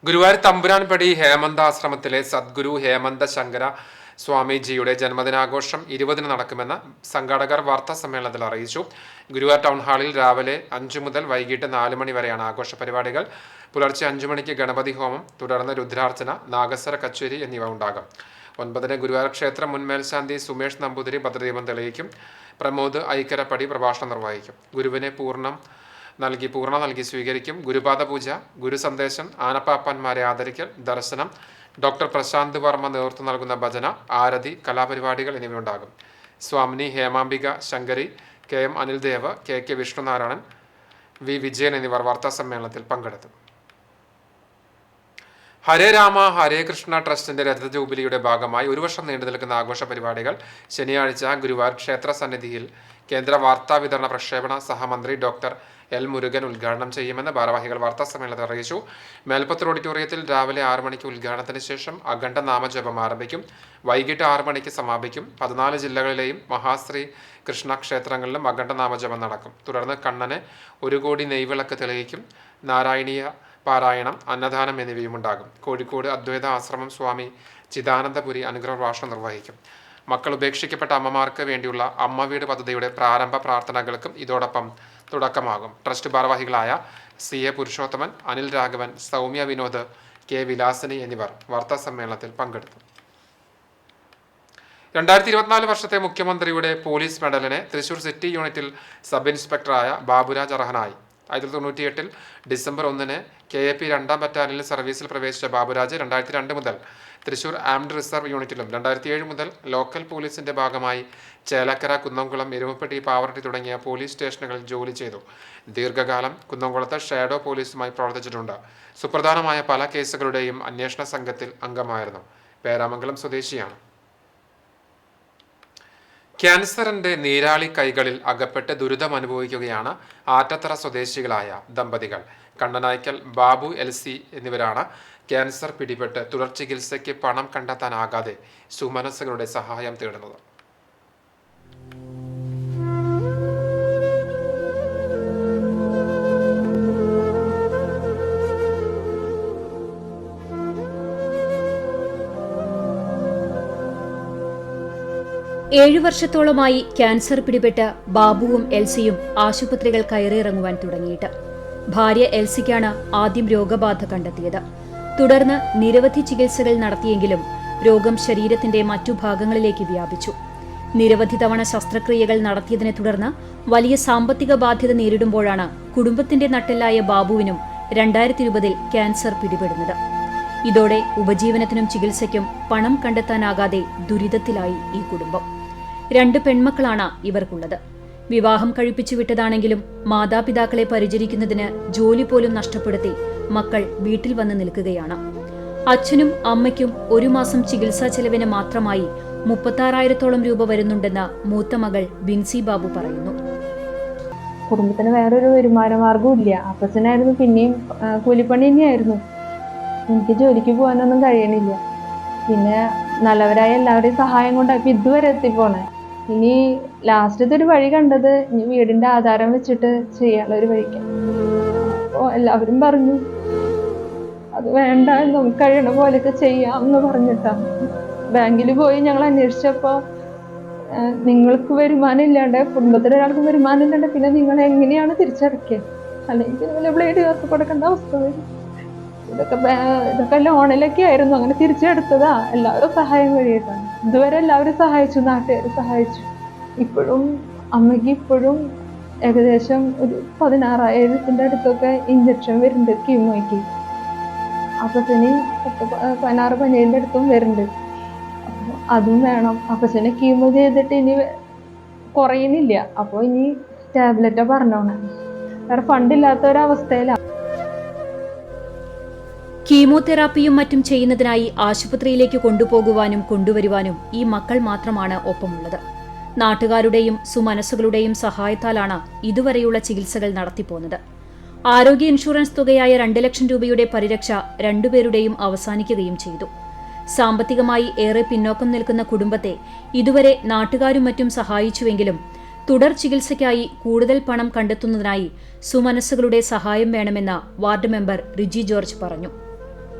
ഗുരുവായൂർ തമ്പുരാൻപടി ഹേമന്താശ്രമത്തിലെ സദ്ഗുരു ഹേമന്ത ശങ്കര സ്വാമിജിയുടെ ജന്മദിനാഘോഷം 20-ന് നടക്കുമെന്ന് സംഘാടകർ വാർത്താ സമ്മേളനത്തിൽ അറിയിച്ചു. ഗുരുവായൂർ ടൗൺ ഹാളിൽ രാവിലെ 5 മുതൽ വൈകിട്ട് 4 മണി വരെയാണ് ആഘോഷ പരിപാടികൾ. പുലർച്ചെ 5 മണിക്ക് ഗണപതി ഹോമം, തുടർന്ന് രുദ്രാർച്ചന, നാഗസ്വര കച്ചേരി എന്നിവ ഉണ്ടാകും. 9-ന് ഗുരുവായൂർ ക്ഷേത്രം മുൻ മേൽശാന്തി സുമേഷ് നമ്പൂതിരി ഭദ്രദീപം തെളിയിക്കും. പ്രമോദ് ഐക്കരപ്പടി പ്രഭാഷണം നിർവഹിക്കും. ഗുരുവിനെ പൂർണ്ണ നൽകി സ്വീകരിക്കും. ഗുരുപാദ പൂജ, ഗുരു സന്ദേശം, ആനപ്പാപ്പന്മാരെ ആദരിക്കൽ, ദർശനം, ഡോക്ടർ പ്രശാന്ത് വർമ്മ നേതൃത്വം നൽകുന്ന ഭജന, ആരതി, കലാപരിപാടികൾ എന്നിവയുണ്ടാകും. Swamini Hemambika Shankari, KM അനിൽദേവ്, KK Vishnunarayanan, V Vijayan എന്നിവർ വാർത്താ സമ്മേളനത്തിൽ പങ്കെടുത്തു. ഹരേ രാമ ഹരേ കൃഷ്ണ ട്രസ്റ്റിന്റെ രഥ ജൂബിലിയുടെ ഭാഗമായി 1 വർഷം നീണ്ടു നിൽക്കുന്ന ആഘോഷ പരിപാടികൾ ശനിയാഴ്ച ഗുരുവായൂർ ക്ഷേത്ര സന്നിധിയിൽ കേന്ദ്ര വാർത്താ വിതരണ പ്രക്ഷേപണ സഹമന്ത്രി ഡോക്ടർ L മുരുകൻ ഉദ്ഘാടനം ചെയ്യുമെന്ന് ഭാരവാഹികൾ വാർത്താ സമ്മേളനത്തിൽ അറിയിച്ചു. മേൽപ്പത്തൂർ ഓഡിറ്റോറിയത്തിൽ രാവിലെ 6 മണിക്ക് ഉദ്ഘാടനത്തിന് ശേഷം അഖണ്ഡ നാമജപം ആരംഭിക്കും. വൈകിട്ട് 6 മണിക്ക് സമാപിക്കും. 14 ജില്ലകളിലെയും മഹാശ്രീ കൃഷ്ണ ക്ഷേത്രങ്ങളിലും അഖണ്ഡ നാമജപം നടക്കും. തുടർന്ന് കണ്ണന് 1 കോടി നെയ്വിളക്ക് തെളിയിക്കും. നാരായണീയ പാരായണം, അന്നദാനം എന്നിവയും ഉണ്ടാകും. കോഴിക്കോട് അദ്വൈത ആശ്രമം സ്വാമി ചിദാനന്ദപുരി അനുഗ്രഹ ഭാഷണം നിർവഹിക്കും. മക്കൾ ഉപേക്ഷിക്കപ്പെട്ട അമ്മമാർക്ക് വേണ്ടിയുള്ള അമ്മ വീട് പദ്ധതിയുടെ പ്രാരംഭ പ്രാർത്ഥനകൾക്കും ഇതോടൊപ്പം തുടക്കമാകും. ട്രസ്റ്റ് ഭാരവാഹികളായ CA പുരുഷോത്തമൻ, അനിൽ രാഘവൻ, സൗമ്യ വിനോദ്, K വിലാസിനി എന്നിവർ വാർത്താ സമ്മേളനത്തിൽ പങ്കെടുത്തു. 2024 വർഷത്തെ മുഖ്യമന്ത്രിയുടെ പോലീസ് മെഡലിന് തൃശൂർ സിറ്റി യൂണിറ്റിൽ സബ് ഇൻസ്പെക്ടറായ ബാബുരാജ് അർഹനായി. 1998 ഡിസംബർ 1-ന് KAP 2ാം ബറ്റാലിയനിൽ സർവീസിൽ പ്രവേശിച്ച ബാബുരാജ് 2002 മുതൽ തൃശൂർ ആംഡ് റിസർവ് യൂണിറ്റിലും 2007 മുതൽ ലോക്കൽ പോലീസിന്റെ ഭാഗമായി ചേലക്കര, കുന്നംകുളം, എരുമപ്പെട്ടി, പാവറട്ടി തുടങ്ങിയ പോലീസ് സ്റ്റേഷനുകളിൽ ജോലി ചെയ്തു. ദീർഘകാലം കുന്നംകുളത്ത് ഷാഡോ പോലീസുമായി പ്രവർത്തിച്ചിട്ടുണ്ട്. സുപ്രധാനമായ പല കേസുകളുടെയും അന്വേഷണ സംഘത്തിൽ അംഗമായിരുന്നു. പേരാമംഗലം സ്വദേശിയാണ്. ക്യാൻസറിന്റെ നീരാളി കൈകളിൽ അകപ്പെട്ട് ദുരിതം അനുഭവിക്കുകയാണ് ആറ്റത്തറ സ്വദേശികളായ ദമ്പതികൾ. കണ്ണനായ്ക്കൽ ബാബു LC എന്നിവരാണ് ക്യാൻസർ പിടിപെട്ട് തുടർ ചികിത്സയ്ക്ക് പണം കണ്ടെത്താനാകാതെ സുമനസ്സുകളുടെ സഹായം തേടുന്നത്. ഏഴു വർഷത്തോളമായി ക്യാൻസർ പിടിപെട്ട് ബാബുവും എൽസിയും ആശുപത്രികൾ കയറിയിറങ്ങുവാൻ തുടങ്ങിയിട്ട്. ഭാര്യ എൽസിക്കാണ് ആദ്യം രോഗബാധ കണ്ടെത്തിയത്. തുടർന്ന് നിരവധി ചികിത്സകൾ നടത്തിയെങ്കിലും രോഗം ശരീരത്തിന്റെ മറ്റു ഭാഗങ്ങളിലേക്ക് വ്യാപിച്ചു. നിരവധി തവണ ശസ്ത്രക്രിയകൾ നടത്തിയതിനെ തുടർന്ന് വലിയ സാമ്പത്തിക ബാധ്യത നേരിടുമ്പോഴാണ് കുടുംബത്തിന്റെ നട്ടെല്ലായ ബാബുവിനും 2020 ക്യാൻസർ പിടിപെടുന്നത്. ഇതോടെ ഉപജീവനത്തിനും ചികിത്സയ്ക്കും പണം കണ്ടെത്താനാകാതെ ദുരിതത്തിലായി ഈ കുടുംബം. 2 പെൺമക്കളാണ് ഇവർക്കുള്ളത്. വിവാഹം കഴിപ്പിച്ചു വിട്ടതാണെങ്കിലും മാതാപിതാക്കളെ പരിചരിക്കുന്നതിന് ജോലി പോലും നഷ്ടപ്പെടുത്തി മക്കൾ വീട്ടിൽ വന്ന് നിൽക്കുകയാണ്. അച്ഛനും അമ്മയ്ക്കും 1 മാസം ചികിത്സാ ചെലവിന് മാത്രമായി 36,000-ഓളം രൂപ വരുന്നുണ്ടെന്ന് മൂത്ത മകൾ ബിൻസി ബാബു പറയുന്നു. കുടുംബത്തിന് വേറൊരു വരുമാന മാർഗവും ഇല്ല. അപ്പച്ചനായിരുന്നു പിന്നെയും കൂലിപ്പണി തന്നെയായിരുന്നു. എനിക്ക് ജോലിക്ക് പോകാനൊന്നും കഴിയണില്ല. പിന്നെ നല്ലവരായ എല്ലാവരുടെയും സഹായം കൊണ്ടാണ് ഇപ്പം ഇതുവരെ എത്തിപ്പോണേ. ഇനി ലാസ്റ്റത്തെ ഒരു വഴി കണ്ടത് ഇനി വീടിന്റെ ആധാരം വെച്ചിട്ട് ചെയ്യാനുള്ള ഒരു വഴിക്ക്. അപ്പോൾ എല്ലാവരും പറഞ്ഞു അത് വേണ്ട, നമുക്ക് കഴിയണ പോലെയൊക്കെ ചെയ്യാം എന്ന് പറഞ്ഞിട്ടാണ്. ബാങ്കിൽ പോയി ഞങ്ങൾ അന്വേഷിച്ചപ്പോൾ നിങ്ങൾക്ക് വരുമാനം ഇല്ലാണ്ട്, കുടുംബത്തിലെ ഒരാൾക്ക് വരുമാനം ഇല്ലാണ്ട് പിന്നെ നിങ്ങൾ എങ്ങനെയാണ് തിരിച്ചടക്കുക? അല്ലെങ്കിൽ നിങ്ങൾ ബ്ലേഡ് ചേർത്ത് കൊടുക്കേണ്ട അവസ്ഥ വരും. ഇതൊക്കെ ലോണിലൊക്കെ ആയിരുന്നു, അങ്ങനെ തിരിച്ചെടുത്തതാ എല്ലാവരും സഹായം വഴിയിട്ടാണ്. ഇതുവരെ എല്ലാവരും സഹായിച്ചു, നാട്ടുകാർ സഹായിച്ചു. ഇപ്പോഴും അമ്മയ്ക്ക് ഇപ്പോഴും ഏകദേശം ഒരു 16,000-ന്റെ അടുത്തൊക്കെ ഇഞ്ചക്ഷൻ വരുന്നുണ്ട് കീമോയ്ക്ക്. അപ്പച്ചന് 16-17 അടുത്തും വരുന്നുണ്ട്. അതും വേണം. അപ്പച്ചനെ കീമോ ചെയ്തിട്ട് ഇനി കുറയുന്നില്ല. അപ്പോൾ ഇനി ടാബ്ലറ്റാ പറഞ്ഞോണേ. വേറെ ഫണ്ടില്ലാത്ത ഒരവസ്ഥയിലാണ്. കീമോതെറാപ്പിയും മറ്റും ചെയ്യുന്നതിനായി ആശുപത്രിയിലേക്ക് കൊണ്ടുപോകുവാനും കൊണ്ടുവരുവാനും ഈ മക്കൾ മാത്രമാണ് ഒപ്പമുള്ളത്. നാട്ടുകാരുടെയും സുമനസ്സുകളുടെയും സഹായത്താലാണ് ഇതുവരെയുള്ള ചികിത്സകൾ നടത്തിപ്പോന്നത്. ആരോഗ്യ ഇൻഷുറൻസ് തുകയായ 2 ലക്ഷം രൂപയുടെ പരിരക്ഷ 2 പേരുടെയും അവസാനിക്കുകയും ചെയ്തു. സാമ്പത്തികമായി ഏറെ പിന്നോക്കം നിൽക്കുന്ന കുടുംബത്തെ ഇതുവരെ നാട്ടുകാരും മറ്റും സഹായിച്ചുവെങ്കിലും തുടർ ചികിത്സയ്ക്കായി കൂടുതൽ പണം കണ്ടെത്തുന്നതിനായി സുമനസ്സുകളുടെ സഹായം വേണമെന്ന് വാർഡ് മെമ്പർ റിജി ജോർജ് പറഞ്ഞു.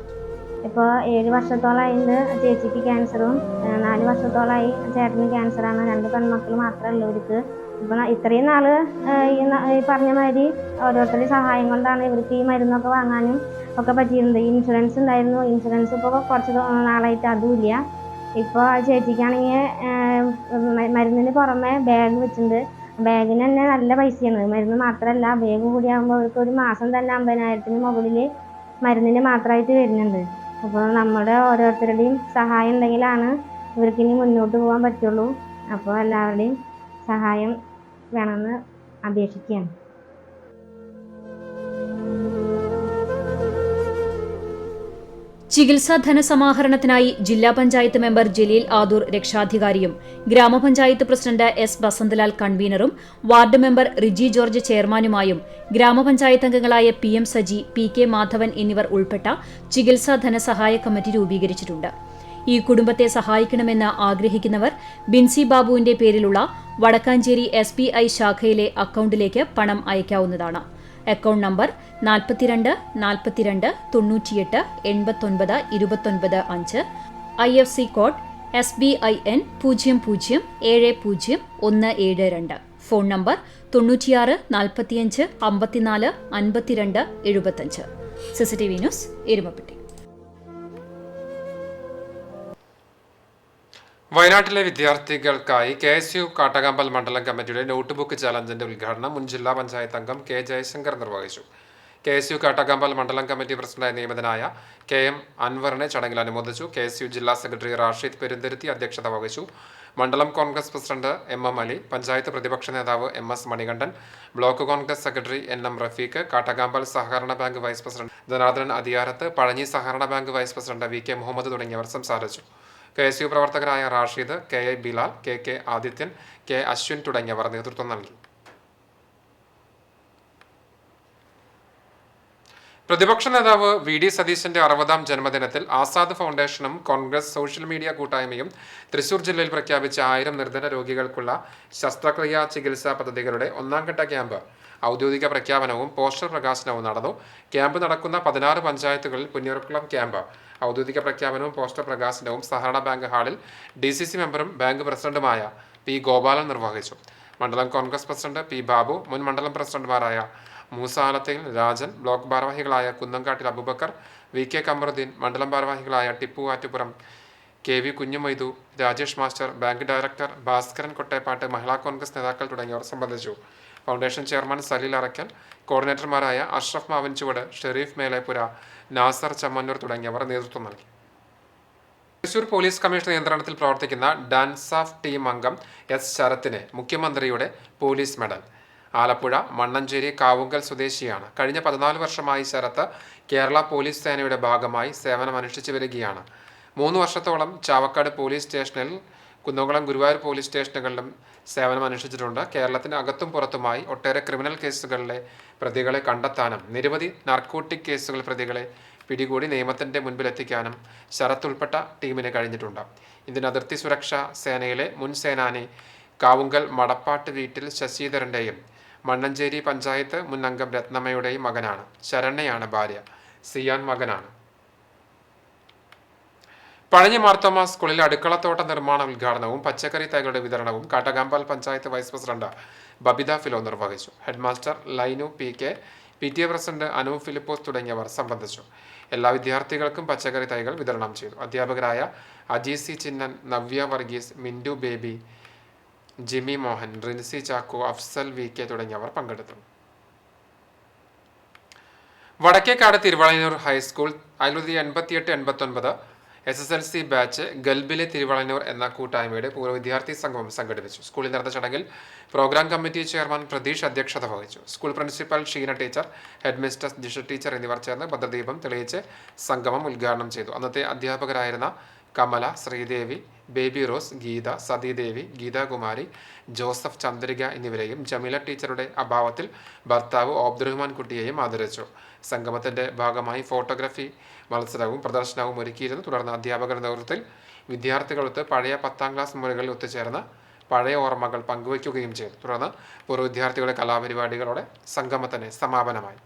ഇപ്പോൾ 7 വർഷത്തോളമായിട്ട് ചേച്ചിക്ക് ക്യാൻസറും 4 വർഷത്തോളമായി ചേട്ടന് ക്യാൻസറാണ്. 2 പെൺമക്കൾ മാത്രമേ ഉള്ളൂ ഇവർക്ക്. ഇപ്പം ഇത്രയും നാൾ ഈ പറഞ്ഞ മാതിരി ഓരോരുത്തരുടെ സഹായം കൊണ്ടാണ് ഇവർക്ക് ഈ മരുന്നൊക്കെ വാങ്ങാനും ഒക്കെ പറ്റിയിരുന്നത്. ഇൻഷുറൻസ് ഉണ്ടായിരുന്നു. ഇൻഷുറൻസ് ഇപ്പോൾ കുറച്ച് നാളായിട്ട് അതുമില്ല. ഇപ്പോൾ ചേച്ചിക്കാണെങ്കിൽ മരുന്നിന് പുറമെ ബാഗ് വെച്ചിട്ടുണ്ട്. ബാഗിന് തന്നെ നല്ല പൈസയാണ്. മരുന്ന് മാത്രമല്ല, ബാഗ് കൂടി ആകുമ്പോൾ അവർക്ക് ഒരു മാസം തന്നെ 50,000-ന് മുകളിൽ മരുന്നിന് മാത്രമായിട്ട് വരുന്നുണ്ട്. അപ്പോൾ നമ്മുടെ ഓരോരുത്തരുടെയും സഹായം ഉണ്ടെങ്കിലാണ് ഇവർക്കിനി മുന്നോട്ട് പോകാൻ പറ്റുള്ളൂ. അപ്പോൾ എല്ലാവരുടെയും സഹായം വേണമെന്ന് അപേക്ഷിക്കുകയാണ്. ചികിത്സാ ധനസമാഹരണത്തിനായി ജില്ലാ പഞ്ചായത്ത് മെമ്പർ ജലീൽ ആദൂർ രക്ഷാധികാരിയും ഗ്രാമപഞ്ചായത്ത് പ്രസിഡന്റ് എസ് ബസന്തലാൽ കൺവീനറും വാർഡ് മെമ്പർ റിജി ജോർജ് ചെയർമാനുമായും ഗ്രാമപഞ്ചായത്ത് അംഗങ്ങളായ PM സജി, PK മാധവൻ എന്നിവർ ഉൾപ്പെട്ട ചികിത്സാ ധനസഹായ കമ്മിറ്റി രൂപീകരിച്ചിട്ടുണ്ട്. ഈ കുടുംബത്തെ സഹായിക്കണമെന്ന് ആഗ്രഹിക്കുന്നവർ ബിൻസി ബാബുവിന്റെ പേരിലുള്ള വടക്കാഞ്ചേരി SBI ശാഖയിലെ അക്കൗണ്ടിലേക്ക് പണം അയക്കാവുന്നതാണ്. Account number 42 42 98 89 29 5, IFC code SBIN 00701772, phone number 96 45 54 52 75. CCTV news, Erumapetty. വയനാട്ടിലെ വിദ്യാർത്ഥികൾക്കായി KSU കാട്ടകമ്പൽ മണ്ഡലം കമ്മിറ്റിയുടെ നോട്ട്ബുക്ക് ചലഞ്ചിന്റെ ഉദ്ഘാടനം മുൻ ജില്ലാ പഞ്ചായത്ത് അംഗം K. ജയശങ്കർ നിർവഹിച്ചു. KSU കാട്ടകമ്പൽ മണ്ഡലം കമ്മിറ്റി പ്രസിഡന്റായി നിയമിതനായ KM അൻവറിനെ ചടങ്ങിൽ അനുമോദിച്ചു. KSU ജില്ലാ സെക്രട്ടറി റാഷിദ് പെരുന്തുരുത്തി അധ്യക്ഷത വഹിച്ചു. മണ്ഡലം കോൺഗ്രസ് പ്രസിഡന്റ് MM അലി, പഞ്ചായത്ത് പ്രതിപക്ഷ നേതാവ് MS Manikandan, block Congress secretary NM Rafeeq, Kattakambal സഹകരണ bank vice president Janardhanan Adiyarath, Pazhanji സഹകരണ bank vice president VK Muhammad തുടങ്ങിയവർ സംസാരിച്ചു. KSU പ്രവർത്തകരായ Rashid, KI Bilal, KK Adithyan, K Ashwin തുടങ്ങിയവർ നേതൃത്വം നൽകി. പ്രതിപക്ഷ നേതാവ് VD സതീശന്റെ 60ാം ജന്മദിനത്തിൽ ആസാദ് ഫൗണ്ടേഷനും കോൺഗ്രസ് സോഷ്യൽ മീഡിയ കൂട്ടായ്മയും തൃശൂർ ജില്ലയിൽ പ്രഖ്യാപിച്ച 1000 നിർധന രോഗികൾക്കുള്ള ശസ്ത്രക്രിയാ ചികിത്സാ പദ്ധതികളുടെ 1ാം-ഘട്ട ക്യാമ്പ് ഔദ്യോഗിക പ്രഖ്യാപനവും പോസ്റ്റർ പ്രകാശനവും നടന്നു. ക്യാമ്പ് നടക്കുന്ന 16 പഞ്ചായത്തുകളിൽ പുന്നയൂർക്കുളം ക്യാമ്പ് ഔദ്യോഗിക പ്രഖ്യാപനവും പോസ്റ്റർ പ്രകാശനവും സഹകരണ ബാങ്ക് ഹാളിൽ DCC മെമ്പറും ബാങ്ക് പ്രസിഡന്റുമായ P. ഗോപാലൻ നിർവഹിച്ചു. മണ്ഡലം കോൺഗ്രസ് പ്രസിഡന്റ് P. ബാബു, മുൻ മണ്ഡലം പ്രസിഡന്റുമാരായ മൂസ ആലത്തയിൽ രാജൻ, ബ്ലോക്ക് ഭാരവാഹികളായ കുന്നംകാട്ടിൽ അബൂബക്കർ, VK കമറുദ്ദീൻ, മണ്ഡലം ഭാരവാഹികളായ Tippu Attupuram, KV Kunjumoidu, Rajesh master, bank director Bhaskaran Kottepattu, Mahila Congress നേതാക്കൾ തുടങ്ങിയവർ സംബന്ധിച്ചു. ഫൗണ്ടേഷൻ ചെയർമാൻ സലീൽ അറക്കൽ, കോർഡിനേറ്റർമാരായ അഷ്റഫ് മാവൻചുവട്, ഷെരീഫ് മേലേപ്പുര, നാസർ ചമ്മന്നൂർ തുടങ്ങിയവർ നേതൃത്വം നൽകി. തൃശൂർ പോലീസ് കമ്മീഷണർ നിയന്ത്രണത്തിൽ പ്രവർത്തിക്കുന്ന ഡാൻസ് ഓഫ് ടീം അംഗം S. ശരത്തിന് മുഖ്യമന്ത്രിയുടെ പോലീസ് മെഡൽ. ആലപ്പുഴ മണ്ണഞ്ചേരി കാവുങ്കൽ സ്വദേശിയാണ്. കഴിഞ്ഞ 14 വർഷമായി ശരത്ത് കേരള പോലീസ് സേനയുടെ ഭാഗമായി സേവനമനുഷ്ഠിച്ചു വരികയാണ്. 3 വർഷത്തോളം ചാവക്കാട് പോലീസ് സ്റ്റേഷനിൽ, കുന്നംകുളം, ഗുരുവായൂർ പോലീസ് സ്റ്റേഷനുകളിലും സേവനമനുഷ്ഠിച്ചിട്ടുണ്ട്. കേരളത്തിന് അകത്തും പുറത്തുമായി ഒട്ടേറെ ക്രിമിനൽ കേസുകളിലെ പ്രതികളെ കണ്ടെത്താനും നിരവധി നാർക്കോട്ടിക് കേസുകൾ പ്രതികളെ പിടികൂടി നിയമത്തിന്റെ മുൻപിലെത്തിക്കാനും ശരത്ത് ഉൾപ്പെട്ട ടീമിന് കഴിഞ്ഞിട്ടുണ്ട്. ഇന്ത്യൻ അതിർത്തി സുരക്ഷാ സേനയിലെ മുൻ സേനാനി കാവുങ്കൽ മടപ്പാട്ട് വീട്ടിൽ ശശിധരന്റെയും മണ്ണഞ്ചേരി പഞ്ചായത്ത് മുൻ അംഗം രത്നമ്മയുടെയും മകനാണ്. ശരണ്യയാണ് ഭാര്യ. സിയാൻ മകനാണ്. പഴഞ്ഞി മാർത്തോമ സ്കൂളിൽ അടുക്കളത്തോട്ട നിർമ്മാണ ഉദ്ഘാടനവും പച്ചക്കറി തൈകളുടെ വിതരണവും കാട്ടകമ്പൽ പഞ്ചായത്ത് വൈസ് പ്രസിഡന്റ് ബബിത ഫിലോ നിർവഹിച്ചു. Headmaster Lainu PK, PTA president Anu Philipose തുടങ്ങിയവർ സംബന്ധിച്ചു. എല്ലാ വിദ്യാർത്ഥികൾക്കും പച്ചക്കറി തൈകൾ വിതരണം ചെയ്തു. അധ്യാപകരായ അജി ചിന്നൻ, നവ്യ വർഗീസ്, മിൻഡു ബേബി, ജിമി മോഹൻ, റിൻസി ചാക്കോ, അഫ്സൽ VK തുടങ്ങിയവർ പങ്കെടുത്തു. Vadakkekad Thiruvalayannur high school 1988-89 SSLC batch ഗൽബിലെ തിരുവളയന്നൂർ എന്ന കൂട്ടായ്മയുടെ പൂർവ്വ വിദ്യാർത്ഥി സംഗമം സംഘടിപ്പിച്ചു. സ്കൂളിൽ നടന്ന ചടങ്ങിൽ പ്രോഗ്രാം കമ്മിറ്റി ചെയർമാൻ പ്രതീഷ് അധ്യക്ഷത വഹിച്ചു. School principal Sheena teacher, headmistress Jisha teacher എന്നിവർ ചേർന്ന് ഭദ്രദീപം തെളിയിച്ച് സംഗമം ഉദ്ഘാടനം ചെയ്തു. അന്നത്തെ അധ്യാപകരായിരുന്ന കമല, ശ്രീദേവി, ബേബി റോസ്, ഗീത, സതീദേവി, ഗീതാകുമാരി, ജോസഫ്, ചന്ദ്രിക എന്നിവരെയും ജമീല ടീച്ചറുടെ അഭാവത്തിൽ ഭർത്താവ് ഓബ്ദുറഹ്മാൻ കുട്ടിയെയും ആദരിച്ചു. സംഗമത്തിന്റെ ഭാഗമായി ഫോട്ടോഗ്രാഫി മത്സരവും പ്രദർശനവും ഒരുക്കിയിരുന്നു. തുടർന്ന് അധ്യാപകരുടെ നേതൃത്വത്തിൽ വിദ്യാർത്ഥികളൊത്ത് പഴയ 10ാം ക്ലാസ് മുറികളിൽ ഒത്തുചേർന്ന് പഴയ ഓർമ്മകൾ പങ്കുവയ്ക്കുകയും ചെയ്തു. തുടർന്ന് പൂർവ്വ വിദ്യാർത്ഥികളുടെ കലാപരിപാടികളോടെ സംഗമത്തിന് സമാപനമായി.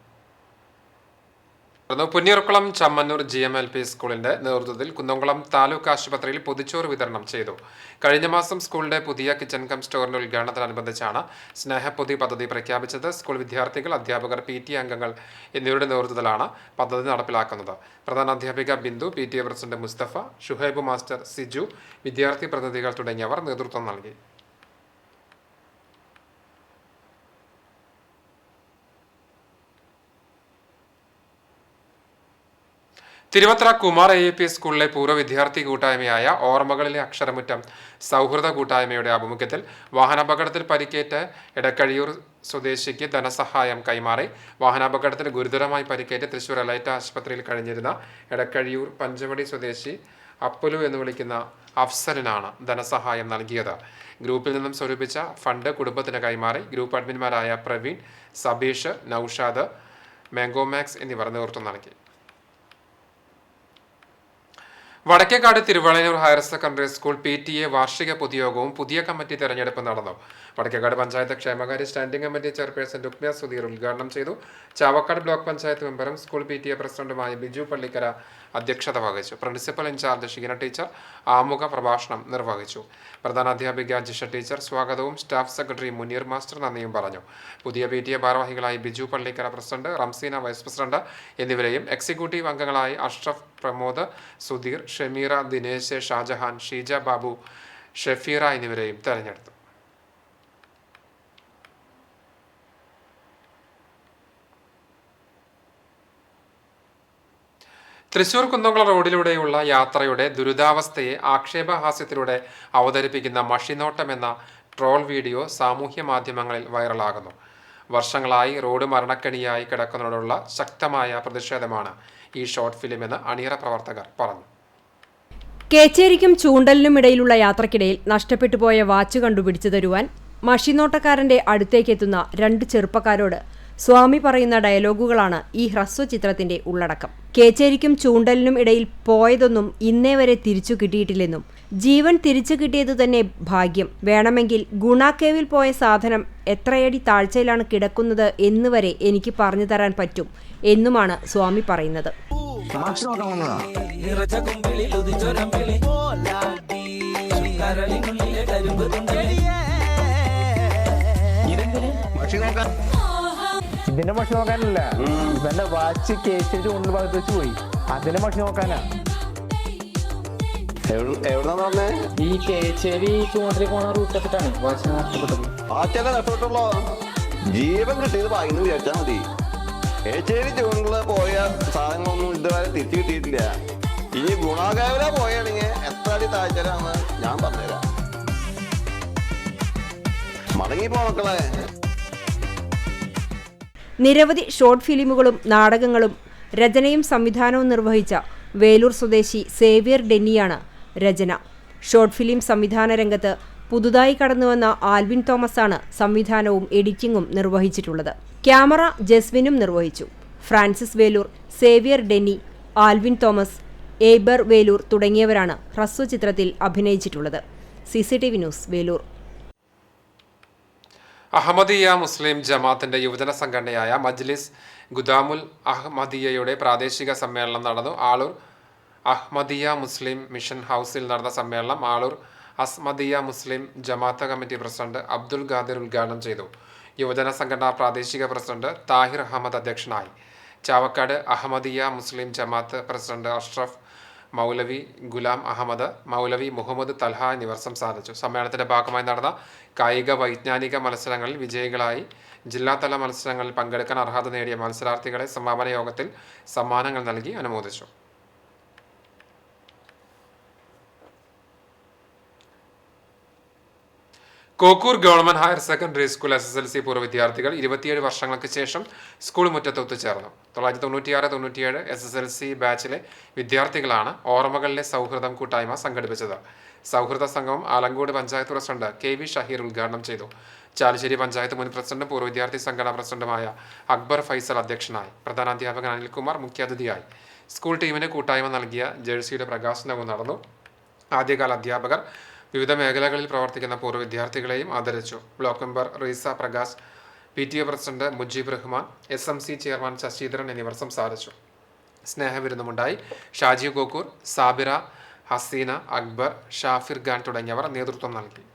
പുന്നിയൂർക്കുളം ചമ്മന്നൂർ GMLP സ്കൂളിന്റെ നേതൃത്വത്തിൽ കുന്നംകുളം താലൂക്ക് ആശുപത്രിയിൽ പൊതിച്ചോറ് വിതരണം ചെയ്തു. കഴിഞ്ഞ മാസം സ്കൂളിന്റെ പുതിയ കിച്ചൺ കം സ്റ്റോറിന്റെ ഉദ്ഘാടനത്തോടനുബന്ധിച്ചാണ് സ്നേഹപ്പൊതി പദ്ധതി പ്രഖ്യാപിച്ചത്. സ്കൂൾ വിദ്യാർത്ഥികൾ, അധ്യാപകർ, PTA അംഗങ്ങൾ എന്നിവരുടെ നേതൃത്വത്തിലാണ് പദ്ധതി നടപ്പിലാക്കുന്നത്. പ്രധാനാധ്യാപിക Bindu, PTA president Mustafa, Shuhaib master, Siju, വിദ്യാർത്ഥി പ്രതിനിധികൾ തുടങ്ങിയവർ നേതൃത്വം നൽകി. തിരുവത്ര കുമാർ AAP സ്കൂളിലെ പൂർവ്വ വിദ്യാർത്ഥി കൂട്ടായ്മയായ ഓർമ്മകളിലെ അക്ഷരമുറ്റം സൗഹൃദ കൂട്ടായ്മയുടെ ആഭിമുഖ്യത്തിൽ വാഹനാപകടത്തിൽ പരിക്കേറ്റ എടക്കഴിയൂർ സ്വദേശിക്ക് ധനസഹായം കൈമാറി. വാഹനാപകടത്തിൽ ഗുരുതരമായി പരിക്കേറ്റ് തൃശൂർ എലൈറ്റ് ആശുപത്രിയിൽ കഴിഞ്ഞിരുന്ന എടക്കഴിയൂർ പഞ്ചവടി സ്വദേശി അപ്പുലു എന്ന് വിളിക്കുന്ന അഫ്സലിനാണ് ധനസഹായം നൽകിയത്. ഗ്രൂപ്പിൽ നിന്നും സ്വരൂപിച്ച ഫണ്ട് കുടുംബത്തിന് കൈമാറി. ഗ്രൂപ്പ് അഡ്മിന്മാരായ പ്രവീൺ, സബീഷ്, നൌഷാദ്, മാംഗോമാക്സ് എന്നിവർ നേതൃത്വം നൽകി. Vadakkekad Thiruvallur higher secondary school PTA വാർഷിക പൊതുയോഗവും പുതിയ കമ്മിറ്റി തെരഞ്ഞെടുപ്പ് നടന്നു. വടക്കേക്കാട് പഞ്ചായത്ത് ക്ഷേമകാര്യ standing committee chairperson Rukmiya Sudheer ഉദ്ഘാടനം ചെയ്തു. ചാവക്കാട് ബ്ലോക്ക് പഞ്ചായത്ത് മെമ്പറും സ്കൂൾ PTA പ്രസിഡന്റുമായ ബിജു പള്ളിക്കര അധ്യക്ഷത വഹിച്ചു. പ്രിൻസിപ്പൽ ഇൻചാർജ് ഷീന ടീച്ചർ ആമുഖ പ്രഭാഷണം നിർവഹിച്ചു. പ്രധാനാധ്യാപിക ജിഷ ടീച്ചർ സ്വാഗതവും സ്റ്റാഫ് സെക്രട്ടറി മുനീർ മാസ്റ്റർ നന്ദിയും പറഞ്ഞു. പുതിയ PTA ഭാരവാഹികളായി Biju Pallikkara president, Ramseena vice president എന്നിവരെയും എക്സിക്യൂട്ടീവ് അംഗങ്ങളായി അഷ്റഫ്, പ്രമോദ്, സുധീർ, ഷമീറ, ദിനേശ്, ഷാജഹാൻ, ഷീജ ബാബു, ഷഫീറ എന്നിവരെയും തെരഞ്ഞെടുത്തു. തൃശൂർ കുന്നംകുളം റോഡിലൂടെയുള്ള യാത്രയുടെ ദുരിതാവസ്ഥയെ ആക്ഷേപഹാസ്യത്തിലൂടെ അവതരിപ്പിക്കുന്ന മഷിനോട്ടം എന്ന ട്രോൾ വീഡിയോ സാമൂഹ്യ മാധ്യമങ്ങളിൽ വൈറലാകുന്നു. വർഷങ്ങളായി റോഡ് മരണക്കെണിയായി കിടക്കുന്നതിനോടുള്ള ശക്തമായ പ്രതിഷേധമാണ് ഈ ഷോർട്ട് ഫിലിമെന്ന് അണിയറ പ്രവർത്തകർ പറഞ്ഞു. കേച്ചേരിക്കും ചൂണ്ടലിനും ഇടയിലുള്ള യാത്രക്കിടയിൽ നഷ്ടപ്പെട്ടു പോയ വാച്ച് കണ്ടുപിടിച്ചു തരുവാൻ മഷിനോട്ടക്കാരന്റെ അടുത്തേക്കെത്തുന്ന രണ്ട് ചെറുപ്പക്കാരോട് സ്വാമി പറയുന്ന ഡയലോഗുകളാണ് ഈ ഹ്രസ്വചിത്രത്തിന്റെ ഉള്ളടക്കം. കേച്ചേരിക്കും ചൂണ്ടലിനും ഇടയിൽ പോയതൊന്നും ഇന്നേ വരെ തിരിച്ചു കിട്ടിയിട്ടില്ലെന്നും ജീവൻ തിരിച്ചു കിട്ടിയതു തന്നെ ഭാഗ്യം, വേണമെങ്കിൽ ഗുണാക്കേവിൽ പോയ സാധനം എത്രയടി താഴ്ചയിലാണ് കിടക്കുന്നത് എന്ന് വരെ എനിക്ക് പറഞ്ഞു തരാൻ പറ്റും എന്നുമാണ് സ്വാമി പറയുന്നത്. ഇതിന്റെ മഷി നോക്കാനല്ല, ഇവന്റെ വാച്ച് കേസിൽ ചൂണ്ടൽ ഭാഗത്ത് വെച്ച് പോയി, അതിന്റെ മഷി നോക്കാനാ. ഈ കേച്ചേരി ചൂണ്ടൽ പോണ റൂട്ടൊക്കെട്ടാണ് വാച്ച് നഷ്ടപ്പെട്ടത്. വാച്ചല്ലേ നഷ്ടപ്പെട്ടുള്ളോ? ജീവൻ കിട്ടിയത് ഭാഗ്യം വിചാരിച്ചാൽ മതി. കേച്ചേരി ചൂണ്ടല് പോയ സാധനങ്ങളൊന്നും ഇതുവരെ തിരിച്ചു കിട്ടിയിട്ടില്ല. ഇനി ഗുണാകാവില പോയാണെങ്കിൽ എത്ര അടി താഴ്ചരാന്ന് ഞാൻ പറഞ്ഞുതരാം. മടങ്ങിപ്പോ മക്കളെ. നിരവധി ഷോർട്ട് ഫിലിമുകളും നാടകങ്ങളും രചനയും സംവിധാനവും നിർവഹിച്ച വേലൂർ സ്വദേശി സേവ്യർ ഡെന്നിയാണ് രചന. ഷോർട്ട് ഫിലിം സംവിധാന രംഗത്ത് പുതുതായി കടന്നുവന്ന ആൽവിൻ തോമസാണ് സംവിധാനവും എഡിറ്റിംഗും നിർവഹിച്ചിട്ടുള്ളത്. ക്യാമറ ജസ്വിനും നിർവഹിച്ചു. Francis Velur, Xavier Denny, Alvin Thomas, Aiber Velur തുടങ്ങിയവരാണ് ഹ്രസ്വചിത്രത്തിൽ അഭിനയിച്ചിട്ടുള്ളത്. CCTV news, Velur. അഹമ്മദിയ മുസ്ലിം ജമാഅത്തിന്റെ യുവജന സംഘടനയായ മജ്ലിസ് ഗുദാമുൽ അഹമ്മദിയയുടെ പ്രാദേശിക സമ്മേളനം നടന്നു. ആളൂർ അഹമ്മദിയ മുസ്ലിം മിഷൻ ഹൗസിൽ നടന്ന സമ്മേളനം ആളൂർ അസ്മദിയ മുസ്ലിം ജമാഅത്ത് കമ്മിറ്റി പ്രസിഡന്റ് അബ്ദുൽ ഖാദിർ ഉദ്ഘാടനം ചെയ്തു. യുവജന സംഘടനാ പ്രാദേശിക പ്രസിഡന്റ് താഹിർ അഹമ്മദ് അധ്യക്ഷനായി. ചാവക്കാട് അഹമ്മദിയ മുസ്ലിം ജമാഅത്ത് പ്രസിഡന്റ് അഷ്റഫ്, മൗലവി ഗുലാം അഹമ്മദ്, മൗലവി മുഹമ്മദ് തൽഹ എന്നിവർ സംസാരിച്ചു. സമ്മേളനത്തിന്റെ ഭാഗമായി നടന്ന കായിക വൈജ്ഞാനിക മത്സരങ്ങളിൽ വിജയികളായി ജില്ലാതല മത്സരങ്ങളിൽ പങ്കെടുക്കാൻ അർഹത നേടിയ മത്സരാർത്ഥികളെ സമാപന യോഗത്തിൽ സമ്മാനങ്ങൾ നൽകി അനുമോദിച്ചു. Kokkur government higher secondary school SSLC പൂർവ്വ വിദ്യാർത്ഥികൾ 27 വർഷങ്ങൾക്ക് ശേഷം സ്കൂൾ മുറ്റത്ത് ഒത്തുചേർന്നു. 1996-97 SSLC ബാച്ചിലെ വിദ്യാർത്ഥികളാണ് ഓർമ്മകളിലെ സൗഹൃദം കൂട്ടായ്മ സംഘടിപ്പിച്ചത്. സൗഹൃദ സംഗമം ആലങ്കോട് പഞ്ചായത്ത് പ്രസിഡന്റ് KV ഷഹീർ ഉദ്ഘാടനം ചെയ്തു. ചാലിശ്ശേരി പഞ്ചായത്ത് മുൻ പ്രസിഡന്റും പൂർവ്വ വിദ്യാർത്ഥി സംഘടനാ പ്രസിഡന്റുമായ അക്ബർ ഫൈസൽ അധ്യക്ഷനായി. പ്രധാനാധ്യാപകൻ അനിൽകുമാർ മുഖ്യാതിഥിയായി. സ്കൂൾ ടീമിന് കൂട്ടായ്മ നൽകിയ ജേഴ്സിയുടെ പ്രകാശനവും നടന്നു. ആദ്യകാല അധ്യാപകർ വിവിധ മേഖലകളിൽ പ്രവർത്തിക്കുന്ന പൂർവ്വ വിദ്യാർത്ഥികളെയും ആദരിച്ചു. Block member Reeza Prakash, PTA president Mujeeb Rahman, SMC chairman Sasidharan എന്നിവർ സംസാരിച്ചു. സ്നേഹവിരുന്നുമുണ്ടായി. ഷാജി കോക്കൂർ, സാബിറ, ഹസീന, അക്ബർ, ഷാഫിർ ഖാൻ തുടങ്ങിയവർ നേതൃത്വം നൽകി.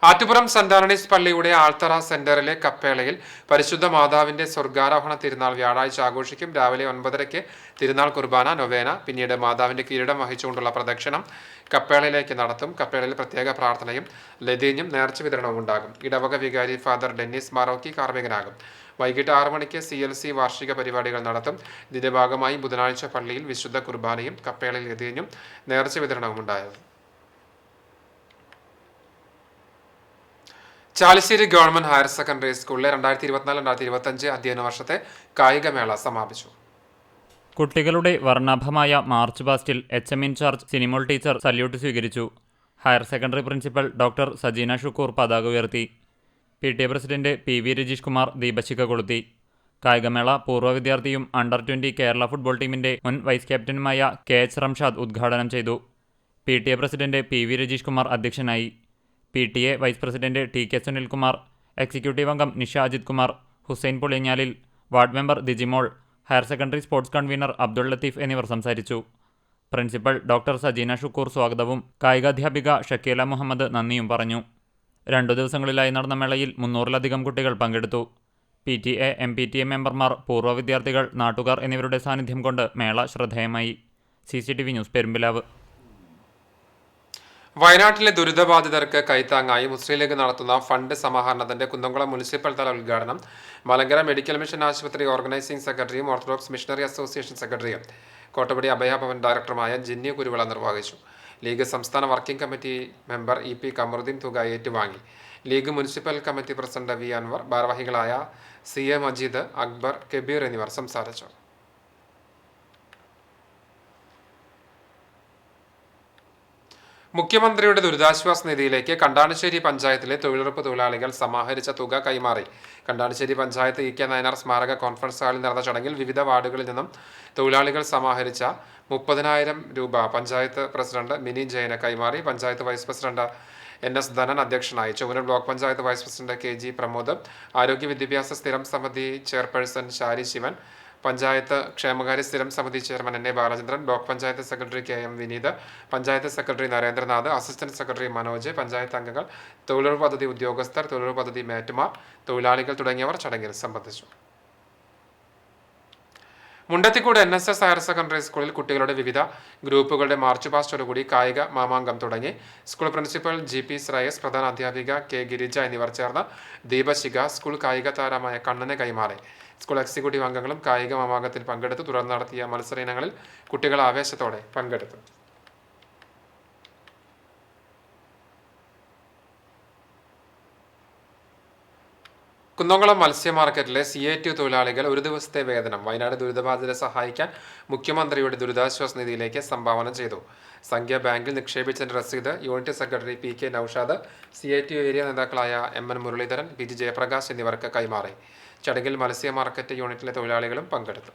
ആറ്റുപുറം സെന്റ് ആന്റണീസ് പള്ളിയുടെ ആൾത്തറ സെന്ററിലെ കപ്പേളയിൽ പരിശുദ്ധ മാതാവിന്റെ സ്വർഗാരോഹണ തിരുനാൾ വ്യാഴാഴ്ച ആഘോഷിക്കും. രാവിലെ 9:30 തിരുനാൾ കുർബാന, നൊവേന, പിന്നീട് മാതാവിന്റെ കിരീടം വഹിച്ചുകൊണ്ടുള്ള പ്രദക്ഷിണം കപ്പേളയിലേക്ക് നടത്തും. കപ്പേളയിൽ പ്രത്യേക പ്രാർത്ഥനയും ലതീഞ്ഞും നേർച്ച വിതരണവും ഉണ്ടാകും. ഇടവക വികാരി ഫാദർ ഡെന്നിസ് മാറോക്കി കാർമ്മികനാകും. വൈകിട്ട് 6 മണിക്ക് CLC വാർഷിക പരിപാടികൾ നടത്തും. ഇതിന്റെ ഭാഗമായി ബുധനാഴ്ച പള്ളിയിൽ വിശുദ്ധ കുർബാനയും കപ്പേളയിൽ ലതീഞ്ഞും നേർച്ച വിതരണവും ഉണ്ടായത്. ചാലിശ്ശേരി ഗവൺമെന്റ് ഹയർ സെക്കൻഡറി സ്കൂളിലെ 2024-2025 അധ്യയന വർഷത്തെ കായികമേള സമാപിച്ചു. കുട്ടികളുടെ വർണ്ണാഭമായ മാർച്ച് പാസ്റ്റിൽ HM in charge Sinimol teacher salute സ്വീകരിച്ചു. Higher secondary principal doctor Sajeena Shukkur പതാക ഉയർത്തി. PTA president PV Rajeesh Kumar ദീപശിഖ കൊളുത്തി. കായികമേള പൂർവ്വ വിദ്യാർത്ഥിയും അണ്ടർ-20 കേരള ഫുട്ബോൾ ടീമിന്റെ മുൻ വൈസ് ക്യാപ്റ്റനുമായ KH റംഷാദ് ഉദ്ഘാടനം ചെയ്തു. PTA president PV Rajeesh Kumar അധ്യക്ഷനായി. PTA vice president TK Sunilkumar, executive അംഗം Nisha Ajith Kumar, Hussain Pulinhalil, ward member Dijimol, higher secondary sports convener Abdul Latheef എന്നിവർ സംസാരിച്ചു. പ്രിൻസിപ്പൽ ഡോക്ടർ സജീന ഷുക്കൂർ സ്വാഗതവും കായികാധ്യാപിക ഷക്കീല മുഹമ്മദ് നന്ദിയും പറഞ്ഞു. 2 ദിവസങ്ങളിലായി നടന്ന മേളയിൽ 300-ലധികം കുട്ടികൾ പങ്കെടുത്തു. PTA, MPTA മെമ്പർമാർ, പൂർവ്വ വിദ്യാർത്ഥികൾ, നാട്ടുകാർ എന്നിവരുടെ സാന്നിധ്യം കൊണ്ട് മേള ശ്രദ്ധേയമായി. CCTV news Perumpilavu. വയനാട്ടിലെ ദുരിതബാധിതർക്ക് കൈത്താങ്ങായി മുസ്ലിം ലീഗ് നടത്തുന്ന ഫണ്ട് സമാഹരണത്തിന്റെ കുന്നംകുളം മുനിസിപ്പൽ തല ഉദ്ഘാടനം മലങ്കര മെഡിക്കൽ മിഷൻ ആശുപത്രി ഓർഗനൈസിംഗ് സെക്രട്ടറിയും ഓർത്തഡോക്സ് മിഷണറി അസോസിയേഷൻ സെക്രട്ടറിയും കോട്ടപ്പടി അഭയഭവൻ ഡയറക്ടറുമായ ജിന്നി കുരുവിള നിർവഹിച്ചു. ലീഗ് സംസ്ഥാന working committee member EP Kamaruddin തുക ഏറ്റുവാങ്ങി. League municipal committee president V Anvar, ഭാരവാഹികളായ CA മജീദ്, അക്ബർ, കബീർ എന്നിവർ സംസാരിച്ചു. മുഖ്യമന്ത്രിയുടെ ദുരിതാശ്വാസ നിധിയിലേക്ക് കണ്ടാണശ്ശേരി പഞ്ചായത്തിലെ തൊഴിലുറപ്പ് തൊഴിലാളികൾ സമാഹരിച്ച തുക കൈമാറി. കണ്ടാണശ്ശേരി പഞ്ചായത്ത് EK നായനാർ സ്മാരക കോൺഫറൻസ് ഹാളിൽ നടന്ന ചടങ്ങിൽ വിവിധ വാർഡുകളിൽ നിന്നും തൊഴിലാളികൾ സമാഹരിച്ച 30,000 രൂപ പഞ്ചായത്ത് പ്രസിഡന്റ് മിനി ജയന് കൈമാറി. Panchayat vice president NS Dhanan അധ്യക്ഷനായി. Chuvannur block panchayat vice president KG Pramod, ആരോഗ്യ വിദ്യാഭ്യാസ സ്ഥിരം സമിതി ചെയർപേഴ്സൺ ശാരി ശിവൻ, പഞ്ചായത്ത് ക്ഷേമകാര്യ സ്ഥിരം സമിതി chairman NA Balachandran, block panchayat secretary KM Vineeth, panchayat secretary Narendranath, assistant secretary Manoj, panchayat അംഗങ്ങൾ, തൊഴിലുറപ്പ് പദ്ധതി ഉദ്യോഗസ്ഥർ, തൊഴിലുറപ്പ് പദ്ധതി മേറ്റുമാർ, തൊഴിലാളികൾ തുടങ്ങിയവർ ചടങ്ങിൽ സംബന്ധിച്ചു. മുണ്ടത്തിക്കോട് NSS ഹയർ സെക്കൻഡറി സ്കൂളിൽ കുട്ടികളുടെ വിവിധ ഗ്രൂപ്പുകളുടെ മാർച്ച് പാസ്റ്റോടുകൂടി കായിക മാമാങ്കം തുടങ്ങി. സ്കൂൾ പ്രിൻസിപ്പൽ GP ശ്രേയസ്, പ്രധാന അധ്യാപിക K ഗിരിജ എന്നിവർ ചേർന്ന് ദീപശിഖ സ്കൂൾ കായിക താരമായ കണ്ണനെ കൈമാറി. സ്കൂൾ എക്സിക്യൂട്ടീവ് അംഗങ്ങളും കായിക മാമാങ്കത്തിൽ പങ്കെടുത്തു. തുടർന്ന് നടത്തിയ മത്സര ഇനങ്ങളിൽ കുട്ടികൾ ആവേശത്തോടെ പങ്കെടുത്തു. കുന്നംകുളം മത്സ്യ മാർക്കറ്റിലെ CATU തൊഴിലാളികൾ 1 ദിവസത്തെ വേതനം വയനാട് ദുരിതബാധിതരെ സഹായിക്കാൻ മുഖ്യമന്ത്രിയുടെ ദുരിതാശ്വാസ നിധിയിലേക്ക് സംഭാവന ചെയ്തു. സംഖ്യ ബാങ്കിൽ നിക്ഷേപിച്ചതിന്റെ രസീത് unit secretary PK Noushad, CATU area നേതാക്കളായ MN മുരളീധരൻ, PG ജയപ്രകാശ് എന്നിവർക്ക് കൈമാറി. ചടങ്ങിൽ മത്സ്യ മാർക്കറ്റ് യൂണിറ്റിലെ തൊഴിലാളികളും പങ്കെടുത്തു.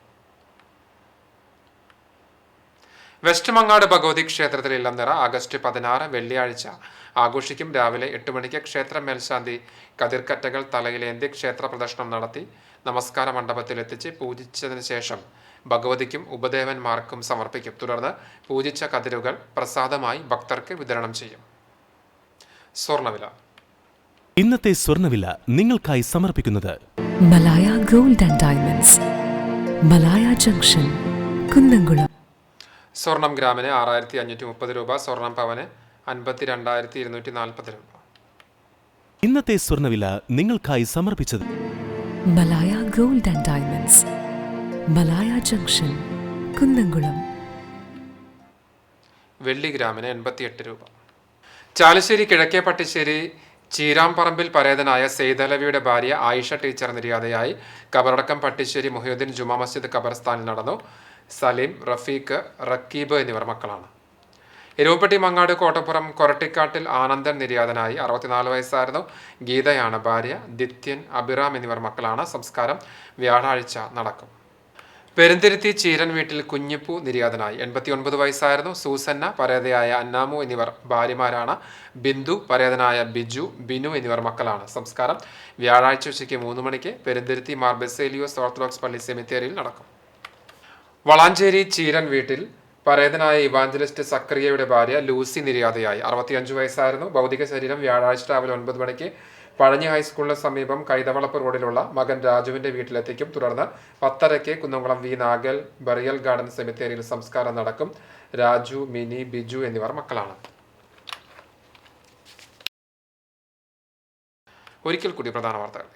വെസ്റ്റ് മങ്ങാട് ഭഗവതി ക്ഷേത്രത്തിൽ ഇല്ലംനിറ ആഗസ്റ്റ് 16 വെള്ളിയാഴ്ച ആഘോഷിക്കും. രാവിലെ 8 മണിക്ക് ക്ഷേത്ര മേൽശാന്തി കതിർക്കറ്റകൾ തലയിലേന്തി ക്ഷേത്ര പ്രദക്ഷിണം നടത്തി നമസ്കാര മണ്ഡപത്തിലെത്തിച്ച് പൂജിച്ചതിന് ശേഷം ഭഗവതിക്കും ഉപദേവന്മാർക്കും സമർപ്പിക്കും. തുടർന്ന് പൂജിച്ച കതിരുകൾ പ്രസാദമായി ഭക്തർക്ക് വിതരണം ചെയ്യും. സ്വർണ്ണവില. ഇന്നത്തെ സ്വർണ്ണവില നിങ്ങൾക്കായി സമർപ്പിക്കുന്നത് Malaya gold and diamonds, Malaya junction, Kunnamkulam. സ്വർണം ഗ്രാമിന് 6,530 രൂപ, സ്വർണം പവന് 52,240 രൂപ. ഇന്നത്തെ സ്വർണ്ണവില നിങ്ങൾക്കായി സമർപ്പിച്ചത് Malaya gold and diamonds, Malaya junction, Kunnamkulam. വെള്ളി ഗ്രാമിന് 88 രൂപ. ചാലിശ്ശേരി കിഴക്കേ പട്ടിശ്ശേരി ചീരാംപറമ്പിൽ പരേതനായ സെയ്തലവിയുടെ ഭാര്യ ആയിഷ ടീച്ചർ നിര്യാതയായി. കബറടക്കം പട്ടിശ്ശേരി മുഹിയുദ്ദീൻ ജുമാ മസ്ജിദ് ഖബർസ്ഥാനിൽ നടന്നു. സലീം, റഫീഖ്, റക്കീബ് എന്നിവർ മക്കളാണ്. എരുവപ്പെട്ടി മങ്ങാട് കോട്ടപ്പുറം കൊരട്ടിക്കാട്ടിൽ ആനന്ദൻ നിര്യാതനായി. 64 വയസ്സായിരുന്നു. ഗീതയാണ് ഭാര്യ. ദിത്യൻ, അഭിറാം എന്നിവർ മക്കളാണ്. സംസ്കാരം വ്യാഴാഴ്ച നടക്കും. പെരുന്തിരുത്തി ചീരൻ വീട്ടിൽ കുഞ്ഞിപ്പൂ നിര്യാതനായി. 89 വയസ്സായിരുന്നു. സൂസന്ന, പരേതയായ അന്നാമു എന്നിവർ ഭാര്യമാരാണ്. ബിന്ദു, പരേതനായ ബിജു, ബിനു എന്നിവർ മക്കളാണ്. സംസ്കാരം വ്യാഴാഴ്ച ഉച്ചയ്ക്ക് 3 മണിക്ക് പെരുന്തിരുത്തി മാർ ബെസേലിയോസ് ഓർത്തഡോക്സ് പള്ളി സെമിത്തേരിയിൽ നടക്കും. വളാഞ്ചേരി ചീരൻ വീട്ടിൽ പരേതനായ ഇവാഞ്ചലിസ്റ്റ് സക്രിയയുടെ ഭാര്യ ലൂസി നിര്യാതയായി. 65 വയസ്സായിരുന്നു. ഭൗതിക ശരീരം വ്യാഴാഴ്ച രാവിലെ 9 മണിക്ക് പഴഞ്ഞി ഹൈസ്കൂളിന് സമീപം കൈതവളപ്പ് റോഡിലുള്ള മകൻ രാജുവിന്റെ വീട്ടിലെത്തിക്കും. തുടർന്ന് 10:30 Kunnamkulam V Nagel burial garden സെമിത്തേരിയിൽ സംസ്കാരം നടക്കും. രാജു, മിനി, ബിജു എന്നിവർ മക്കളാണ്. ഒരിക്കൽ കൂടി പ്രധാന വാർത്തകൾ.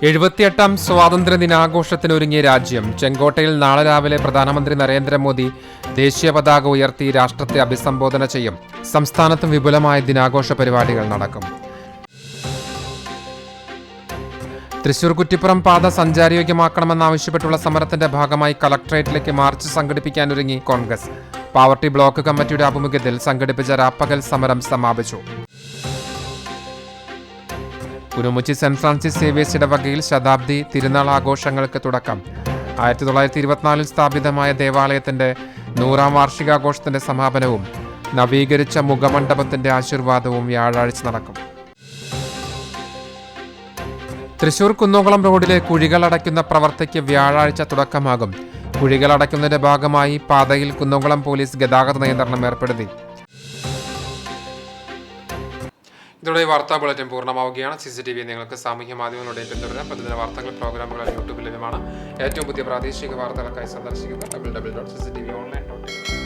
78ാം സ്വാതന്ത്ര്യ ദിനാഘോഷത്തിനൊരുങ്ങിയ രാജ്യം. ചെങ്കോട്ടയിൽ നാളെ രാവിലെ പ്രധാനമന്ത്രി നരേന്ദ്രമോദി ദേശീയ പതാക ഉയർത്തി രാഷ്ട്രത്തെ അഭിസംബോധന ചെയ്യും. സംസ്ഥാനത്തും വിപുലമായ ദിനാഘോഷ പരിപാടികൾ നടക്കും. തൃശൂർ കുറ്റിപ്പുറം പാത സഞ്ചാരയോഗ്യമാക്കണമെന്നാവശ്യപ്പെട്ടുള്ള സമരത്തിന്റെ ഭാഗമായി കളക്ടറേറ്റിലേക്ക് മാർച്ച് സംഘടിപ്പിക്കാനൊരുങ്ങി കോൺഗ്രസ്. പാവർട്ടി ബ്ലോക്ക് കമ്മിറ്റിയുടെ ആഭിമുഖ്യത്തിൽ സംഘടിപ്പിച്ച രാപ്പകൽ സമരം സമാപിച്ചു. കുരുമുച്ചി സെന്റ് ഫ്രാൻസിസ് സേവിയേഴ്സ് ഇടവകയിൽ ശതാബ്ദി തിരുനാൾ ആഘോഷങ്ങൾക്ക് തുടക്കം. 1924 സ്ഥാപിതമായ ദേവാലയത്തിന്റെ 100ാം വാർഷികാഘോഷത്തിന്റെ സമാപനവും നവീകരിച്ച മുഖമണ്ഡപത്തിന്റെ ആശീർവാദവും വ്യാഴാഴ്ച നടക്കും. തൃശൂർ കുന്നംകുളം റോഡിലെ കുഴികൾ അടയ്ക്കുന്ന പ്രവൃത്തിക്ക് വ്യാഴാഴ്ച തുടക്കമാകും. കുഴികൾ അടയ്ക്കുന്നതിന്റെ ഭാഗമായി പാതയിൽ കുന്നംകുളം പോലീസ് ഗതാഗത നിയന്ത്രണം ഏർപ്പെടുത്തി. ഇതോടെ വാർത്താ ബുള്ളറ്റിൻ പൂർണ്ണമാവുകയാണ്. CCTV നിങ്ങൾക്ക് സാമൂഹ്യ മാധ്യമങ്ങളിലൂടെ പിന്തുടരാം. പ്രതിദിന വാർത്തകൾ, പ്രോഗ്രാമുകൾ യൂട്യൂബിൽ ലഭ്യമാണ്. ഏറ്റവും പുതിയ പ്രാദേശിക വാർത്തകൾക്കായി സന്ദർശിക്കുക www.cctv online.in.